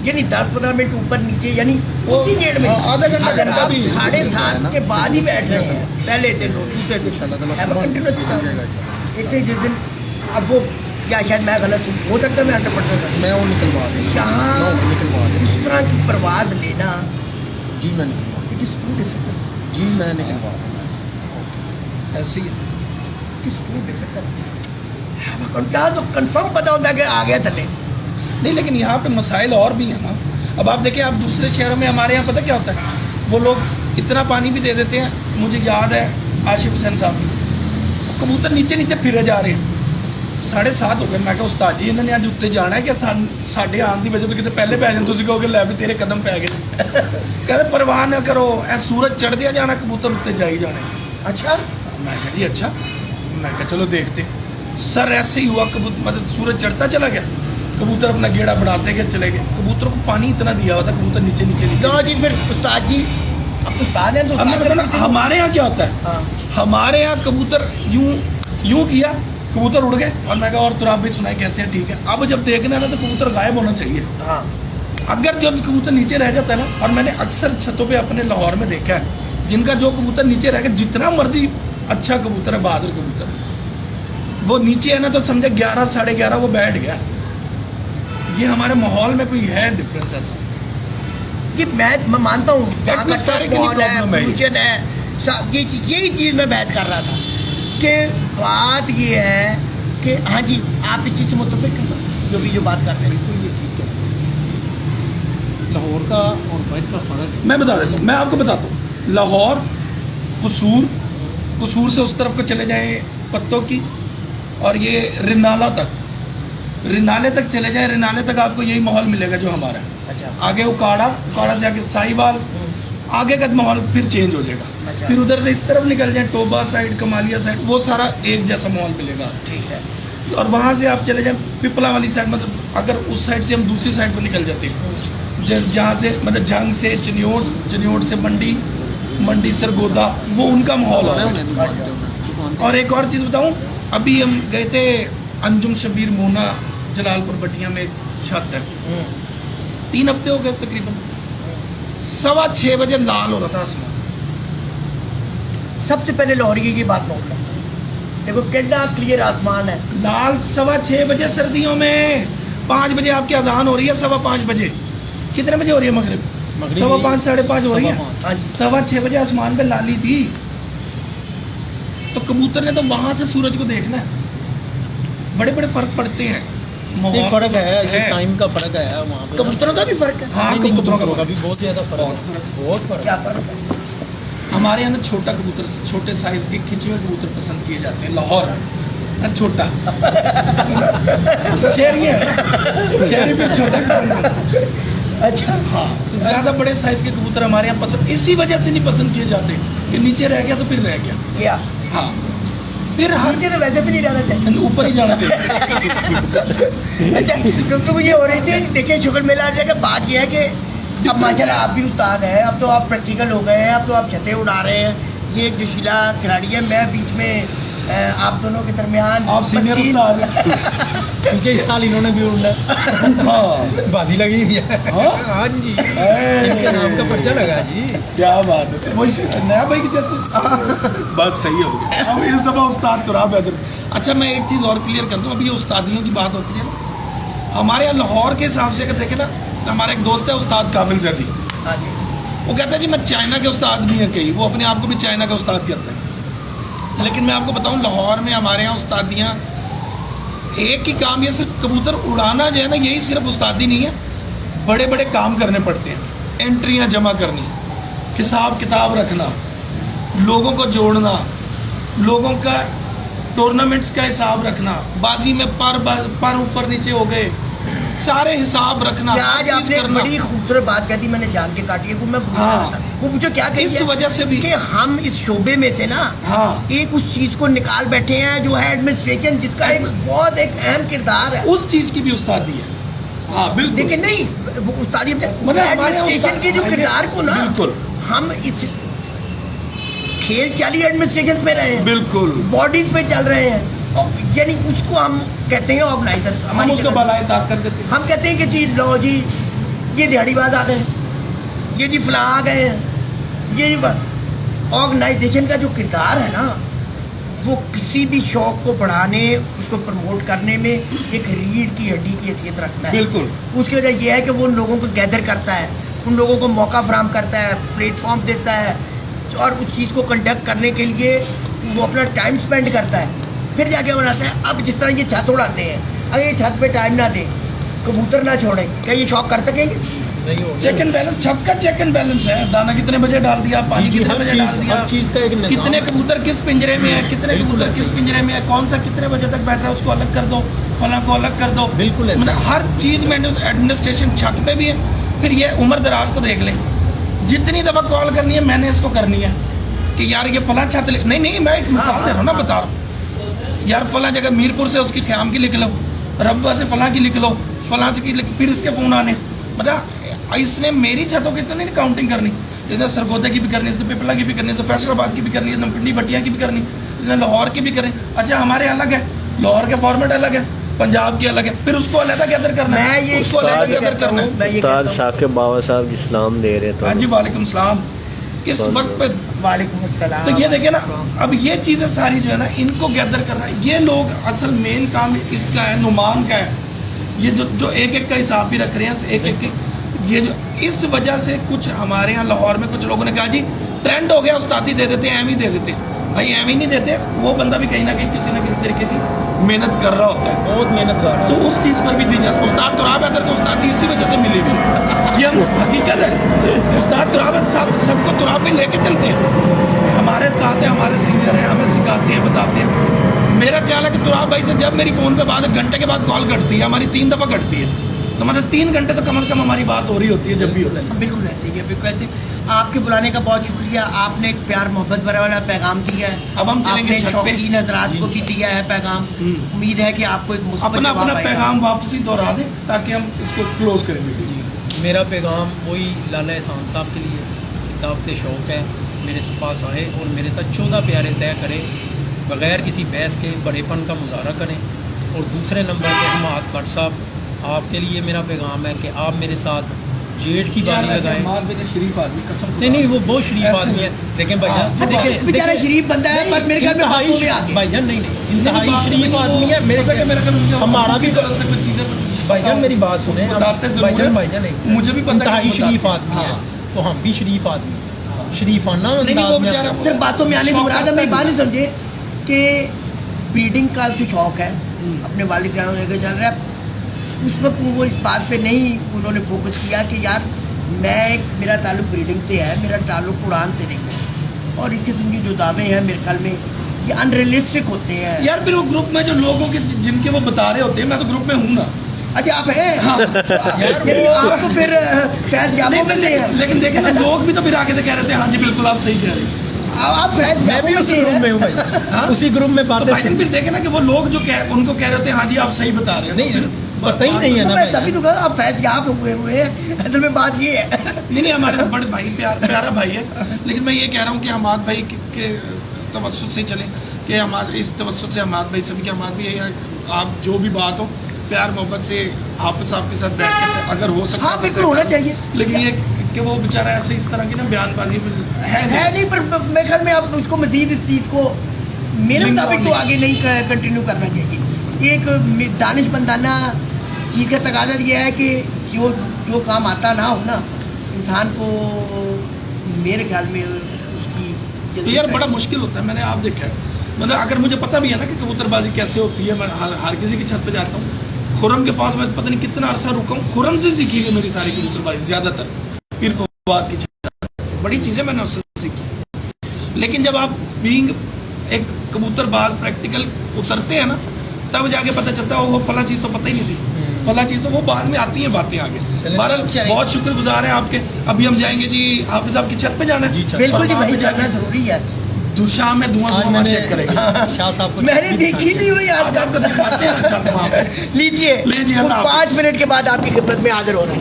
यानी 10-15 मिनट ऊपर नीचे, यानी उसी गेट में आधा घंटा अगर आप भी 7:30 के बाद ही बैठ रहे हैं, पहले दिन हो दूसरे दिन इतने जिस दिन, अब वो या शायद मैं गलत हूँ, हो सकता है मैं 100% मैं वो निकलवा दूँ, यहाँ निकलवा दूँ, इस तरह की परवाज लेना जी मैं निकलवा इट इज टू डिफिकल्ट, जी मैं निकलवा दूँ। ऐसी है। It is too difficult. क्या तो कंफर्म पता होता है कि आ गया थले। नहीं लेकिन यहाँ पे मसाइल और भी हैं ना। अब आप देखिए, आप दूसरे शहरों में, हमारे यहाँ पता क्या होता है, वो लोग इतना पानी भी दे देते हैं। मुझे याद है आशिफ हुसैन साहब, कबूतर नीचे नीचे फिरे जा रहे हैं, 7:30 हो गए। मैं उस्ताद जी इन्होंने आज उत्ते जाना है कि साढ़े आने की वजह तो कितने पहले पै जाए, तुम कहोगे लै भी तेरे कदम पै गए। कहते परवाह ना करो, ऐ सूरज चढ़ जाना, कबूतर उत्ते जा ही जाने। अच्छा मैं कहा जी अच्छा, मैं कहा चलो देखते। सर ऐसे ही हुआ, कबूतर मतलब सूरज चढ़ता चला गया, कबूतर अपना गेड़ा बढ़ाते गए, चले गए। कबूतर को पानी इतना दिया हुआ था, कबूतर नीचे नीचे नीचे। लो जी, फिर उस्ताद जी, अब उस्ताद हैं तो अब मैं उस्ताद बताना, हैं। हमारे यहाँ क्या होता है, हाँ हमारे यहाँ कबूतर यूं किया, कबूतर उड़ गए, और मैं कहा और तुराब भी सुनाए कैसे है, ठीक है। अब जब देखना है ना तो कबूतर गायब होना चाहिए। हाँ अगर जब कबूतर नीचे रह जाता है ना, और मैंने अक्सर छतों पे अपने लाहौर में देखा है, जिनका जो कबूतर नीचे रह गया, जितना मर्जी अच्छा कबूतर है, बहादुर कबूतर, वो नीचे है ना तो समझे 11 साढ़े 11 वो बैठ गया। ये हमारे माहौल में कोई है डिफरेंस ऐसा? कि मैं मानता हूँ यहाँ का Atmospherically माहौल है, problem है ये। पोल्यूशन है, यही चीज़ मैं बहस कर रहा था कि बात ये है कि हाँ जी आप इस चीज़ से मुतफिक हैं जो बात कर रहे हैं। ये ठीक है, लाहौर का और बैठ का फ़र्क मैं बता देता हूँ, मैं आपको बताता हूँ। लाहौर, कसूर से उस तरफ को चले जाएं पत्तों की, और ये रिनाला तक, रिनाले तक चले जाएं, रिनाले तक आपको यही माहौल मिलेगा जो हमारा है। अच्छा आगे उकाड़ा से आगे साहिवाल, आगे का माहौल फिर चेंज हो जाएगा। अच्छा। फिर उधर से इस तरफ निकल जाए टोबा साइड, कमालिया साइड, वो सारा एक जैसा माहौल मिलेगा। ठीक है। और वहाँ से आप चले जाएं पिपला वाली साइड, मतलब अगर उस साइड से हम दूसरी साइड को निकल जाते हैं, जहाँ से मतलब जंग से चिन्योट से मंडी सरगोदा, वो उनका माहौल है। और एक और चीज़ बताऊँ, अभी हम गए थे अंजुम शबीर मोना जलालपुर बटिया में छत है, 3 हफ्ते हो गए तकरीबन। 6:15 बजे लाल हो रहा था आसमान। सबसे पहले लाहौरी की बात नोट करता हूँ, देखो कितना क्लियर आसमान है। लाल 6:15 बजे सर्दियों में, 5 बजे आपकी अजान हो रही है, 5:15 बजे। कितने बजे हो रही है मगरिब? 5:15 5:30 हो रही है। हाँ जी 6:15 बजे आसमान पे लाली थी। तो कबूतर ने तो वहां से सूरज को देखना है। बड़े बड़े फर्क पड़ते हैं, ये फ़र्क है, ये टाइम का फ़र्क है वहाँ पे। कबूतरों का भी फर्क है। हाँ नहीं, कबूतरों का भी बहुत ज़्यादा फ़र्क है, बहुत फ़र्क क्या है। फर्क है? हमारे यहाँ ना छोटा कबूतर, छोटे साइज के खिंचे हुए कबूतर पसंद किए जाते हैं, लाहौर छोटा शहरी है, शहरी पे छोटा कबूतर। अच्छा, हाँ, तो ज्यादा बड़े साइज के कबूतर हमारे यहाँ पसंद इसी वजह से नहीं पसंद किए जाते कि नीचे रह गया तो फिर रह गया। क्या हाँ, फिर नीचे तो वैसे भी नहीं रहना चाहिए, ऊपर ही जाना चाहिए। अच्छा, तो ये हो रही थी, देखिए शुक्र मेला जगह बात ये है कि अब माशाल्लाह आप भी उस्ताद हैं, अब तो आप प्रैक्टिकल हो गए हैं, अब तो आप छतें उड़ा रहे हैं। ये एक जोशीला खिलाड़ी है, मैं बीच में आप दोनों के दरमियान आप सीनियर मस्तीन- उस्ताद हैं। क्योंकि इस साल इन्होंने भी उड़ा हाँ, बाजी लगी हुई है। हाँ? हाँ जी, इनके नाम का पर्चा लगा जी। क्या बात है, वही नया भाई की जैसे बात सही हो गई। अब इस दफा उस्ताद तुराब है। अच्छा, मैं एक चीज़ और क्लियर कर दूं, अभी ये उस्तादियों की बात होती है ना, हमारे यहाँ लाहौर के हिसाब से अगर देखें ना, हमारा एक दोस्त है उस्ताद काबिल जदी, हाँ जी, वो कहता है जी मैं चाइना के उस्ताद भी हैं, कहीं वो अपने आप को भी चाइना का उस्ताद कहता है। लेकिन मैं आपको बताऊं, लाहौर में हमारे यहाँ उस्तादियाँ एक ही काम, ये सिर्फ कबूतर उड़ाना जो है ना, यही सिर्फ उस्तादी नहीं है, बड़े बड़े काम करने पड़ते हैं, एंट्रियाँ जमा करनी, हिसाब किताब रखना, लोगों को जोड़ना, लोगों का टूर्नामेंट्स का हिसाब रखना, बाजी में पर ऊपर नीचे हो गए, सारे हिसाब रखना, क्या हर आज चीज़ आपने एक करना। बड़ी खूबसूरत बात कह दी, मैंने जान के काटी है, वो मैं भूल हाँ। रहा था। वो मुझे क्या कही इस है वजह से भी कि हम इस शोबे में से ना हाँ, एक उस चीज को निकाल बैठे हैं जो है एडमिनिस्ट्रेशन, जिसका एक बहुत एक अहम किरदार है। उस चीज़ की भी उस्तादी है। हाँ, बिल्कुल। लेकिन नहीं, वो उस्तादी मतलब हमारे यहाँ एडमिनिस्ट्रेशन की जो उस्ताद- किरदार को ना, बिल्कुल हम इस खेल चाली एडमिनिस्ट्रेशन में रहे हैं, बिल्कुल, बॉडीज में चल रहे हैं, और यानी उसको हम कहते हैं ऑर्गेनाइजर। हम उसको भलाई ताक कर देते हैं। हम कहते हैं कि जी लो जी, ये दिहाड़ीबाज आ गए, ये जी फलां आ गए हैं, ये ऑर्गेनाइजेशन का जो किरदार है ना, वो किसी भी शौक को बढ़ाने, उसको प्रमोट करने में एक रीढ़ की हड्डी की हैसियत रखता है। बिल्कुल, उसकी वजह यह है कि वो उन लोगों को गैदर करता है, उन लोगों को मौका फराहम करता है, प्लेटफॉर्म देता है, और उस चीज़ को कंडक्ट करने के लिए वो अपना टाइम स्पेंड करता है, फिर जाके बनाता है। अब जिस तरह ये छत उड़ाते हैं, अगर ये छत पे टाइम ना दें, कबूतर ना छोड़ें, क्या ये शौक कर सकेंगे? नहीं हो चेक एंड बैलेंस, छत का चेक एंड बैलेंस है, दाना कितने बजे डाल दिया, पानी कितने बजे डाल दिया, हर चीज़ का एक निज़ाम कितने है। कबूतर किस पिंजरे में है, कितने बिल्कुल कबूतर ऐसे। किस पिंजरे में है, कौन सा कितने बजे तक बैठ रहा है, उसको अलग कर दो, फला को अलग कर दो। बिल्कुल ऐसे। मतलब हर चीज़ में एडमिनिस्ट्रेशन छत पे भी है। फिर ये उम्र दराज को देख लें, जितनी दफ़ा कॉल करनी है मैंने इसको करनी है कि यार ये फला छत नहीं, मैं एक मिसाल दे रहा हूँ ना, बता रहा हूँ यार, फला जगह मीरपुर से उसकी ख्याम की लिख लो, रब्बा से फला की लिख लो, फला से की लिख, फिर इसके फ़ोन आने, मतलब इसने मेरी छतों की तो नहीं काउंटिंग करनी, इसने सरगोदे की भी करनी, इसने पिपला की भी करनी, इसने फैसलाबाद की भी करनी, इसने पिंडी भटिया की भी करनी, इसने लाहौर की भी करनी। अच्छा, हमारे अलग है, लाहौर के फॉर्मेट अलग है, पंजाब की अलग है, फिर उसको अलग गैदर करना है, मैं ये उसको अलग गैदर कहता करना हूँ, है। मैं ये उस्ताद कहता हूँ, साकिब बाबा साहब इस्लाम दे रहे हाँ जी, तो वालेकुम सलाम। इस वक्त पे वालेकुम अस्सलाम। तो ये देखिए ना, अब ये चीज़ें सारी जो है ना, इनको गैदर करना, ये लोग असल मेन काम इसका है, नुमान का है, ये जो एक एक का हिसाब भी रख रहे हैं, एक एक ये जो, इस वजह से कुछ हमारे यहाँ लाहौर में कुछ लोगों ने कहा जी ट्रेंड हो गया, उस्तादी दे देते हैं, एम ही दे देते हैं। भाई एम ही नहीं देते, वो बंदा भी कहीं ना कहीं किसी न किसी तरीके की मेहनत कर रहा होता है, बहुत मेहनत कर रहा तो है। उस चीज़ पर भी दी जाती है। उस्ताद तुराब हैदर को उस्तादी इसी वजह से मिली भी है, ये हम हकीकत है। उस्ताद तुराब हैदर साहब सबको तुराब में लेके चलते हैं, हमारे साथ है, हमारे सीनियर हैं, हमें सिखाते हैं, बताते हैं। मेरा ख्याल है कि तुराब भाई से जब मेरी फ़ोन पे बाद घंटे के बाद कॉल कटती है, हमारी 3 दफ़ा कटती है, तो मतलब 3 घंटे तो कम से कम हमारी बात हो रही होती है, जब भी होता है। बिल्कुल ऐसे ही है, बिल्कुल ऐसे। आपके बुलाने का बहुत शुक्रिया, आपने एक प्यार मोहब्बत भरा वाला पैगाम दिया है। अब हम चलेंगे आपने छत पे। शौकीन हजरात को भी दिया है पैगाम। उम्मीद है कि आपको एक मुस्बत अपना जवाब आएगा। पैगाम वापसी दोहरा दें ताकि हम इसको क्लोज करेंगे। मेरा पैगाम वही लाला एहसान साहब के लिए, दावत शौक़ है, मेरे पास आए और मेरे साथ 14 प्यारे तय करें, बग़ैर किसी बहस के बड़ेपन का मुजाहरा करें। और दूसरे नंबर पे हमाद भट्ट साहब, आपके लिए मेरा पैगाम है कि आप मेरे साथ जेठ की बारी लगाएं। शरीफ आदमी, कसम नहीं, वो बहुत शरीफ आदमी है, लेकिन भाईजान हाँ, बेचारा शरीफ बंदा है, पर मेरे ख्याल में बातों में आगे। भाईजान नहीं, इंतहाई शरीफ आदमी है मेरे, हमारा भी से कुछ चीज़ें भाईजान मेरी बात सुने, बताते ज़रूर हैं। भाईजान नहीं, मुझे भी पता है इंतहाई कि शरीफ बताते आदमी है, हाँ। तो हम भी शरीफ आदमी हैं, शरीफाना नहीं, वो अंदाज में बेचारा अपना- सिर्फ बातों में आने की मुराद है, मेरी बात नहीं समझे कि ब्रीडिंग का जो शौक है अपने वालिद जान लेकर चल रहा है, उस वक्त वो इस बात पे नहीं उन्होंने फोकस किया कि यार मेरा ताल्लुक ब्रीडिंग से है, मेरा ताल्लुक कुरान से नहीं है। और इस किस्म की जो दावे हैं मेरे ख्याल में ये अनरियलिस्टिक होते हैं। यार फिर वो ग्रुप में जो लोगों के जिनके वो बता रहे होते हैं, मैं तो ग्रुप में हूँ ना। अच्छा आप हैं? हाँ। यानी आप तो फिर फैज याबों में से हैं। लेकिन देखे ना, लोग भी तो फिर आके कह रहे थे हाँ जी बिल्कुल आप सही कह रहे हैं। आप फैज मैं भी उसी ग्रुप में हूँ भाई, उसी ग्रुप में तो बातें भाई फिर देखे ना कि वो लोग जो उनको कह रहे थे हाँ जी आप सही बता रहे हो, नहीं पता ही नहीं है ना मैं भाई। तभी तो कहा आप फैज याब हुए हैं। असल में बात ये है। नहीं हमारे बड़े भाई प्यारा भाई है, लेकिन मैं ये कह रहा हूँ कि हमाद भाई के तवज्जुह से चले, कि हमारे इस तवज्जुह से हमाद भाई सभी के हमाद भी है, आप जो भी बात हो प्यार मोहब्बत से हाफिज साहब के साथ बैठ के अगर हो सकता हाँ बिल्कुल होना चाहिए, लेकिन ये कि वो बेचारा ऐसे इस तरह की ना बयानबाजी है नहीं। पर मेरे ख्याल में आप उसको मजीद इस चीज़ को मेरे मुताबिक तो आगे नहीं कंटिन्यू करना चाहिए। एक दानिशमंदाना चीज़ का तकाजा यह है कि जो काम आता ना हो ना इंसान को, मेरे ख्याल में उसकी तो यार बड़ा मुश्किल होता है। मैंने आप देखा है, मतलब अगर मुझे पता भी है ना कि कबूतरबाजी कैसे होती है, मैं हर किसी की छत पे जाता हूँ। खुरम के पास मैं पता नहीं कितना अरसा रुका हूँ, खुरम से सीखी है मेरी सारी कबूतरबाजी ज़्यादातर, पीर फवाद की छत, बड़ी चीज़ें मैंने उससे सीखी। लेकिन जब आप बीइंग एक कबूतरबाज प्रैक्टिकल उतरते हैं ना, तब जाके पता चलता है वो फला चीज़ तो पता ही नहीं थी, फला चीज़ तो वो बाद में आती है बातें आगे। बहरहाल बहुत शुक्रगुजार हैं आपके। अभी हम जाएंगे जी हाफिज आपकी छत पे जाना है। बिल्कुल जी भाई, जाना जरूरी है। शाम में धुआं चेक करेंगे। शाह साहब को मैंने देखी नहीं हुई आज तक। लीजिए लीजिए, 5 मिनट के बाद आपकी खिदमत में हाजिर हो रहा है।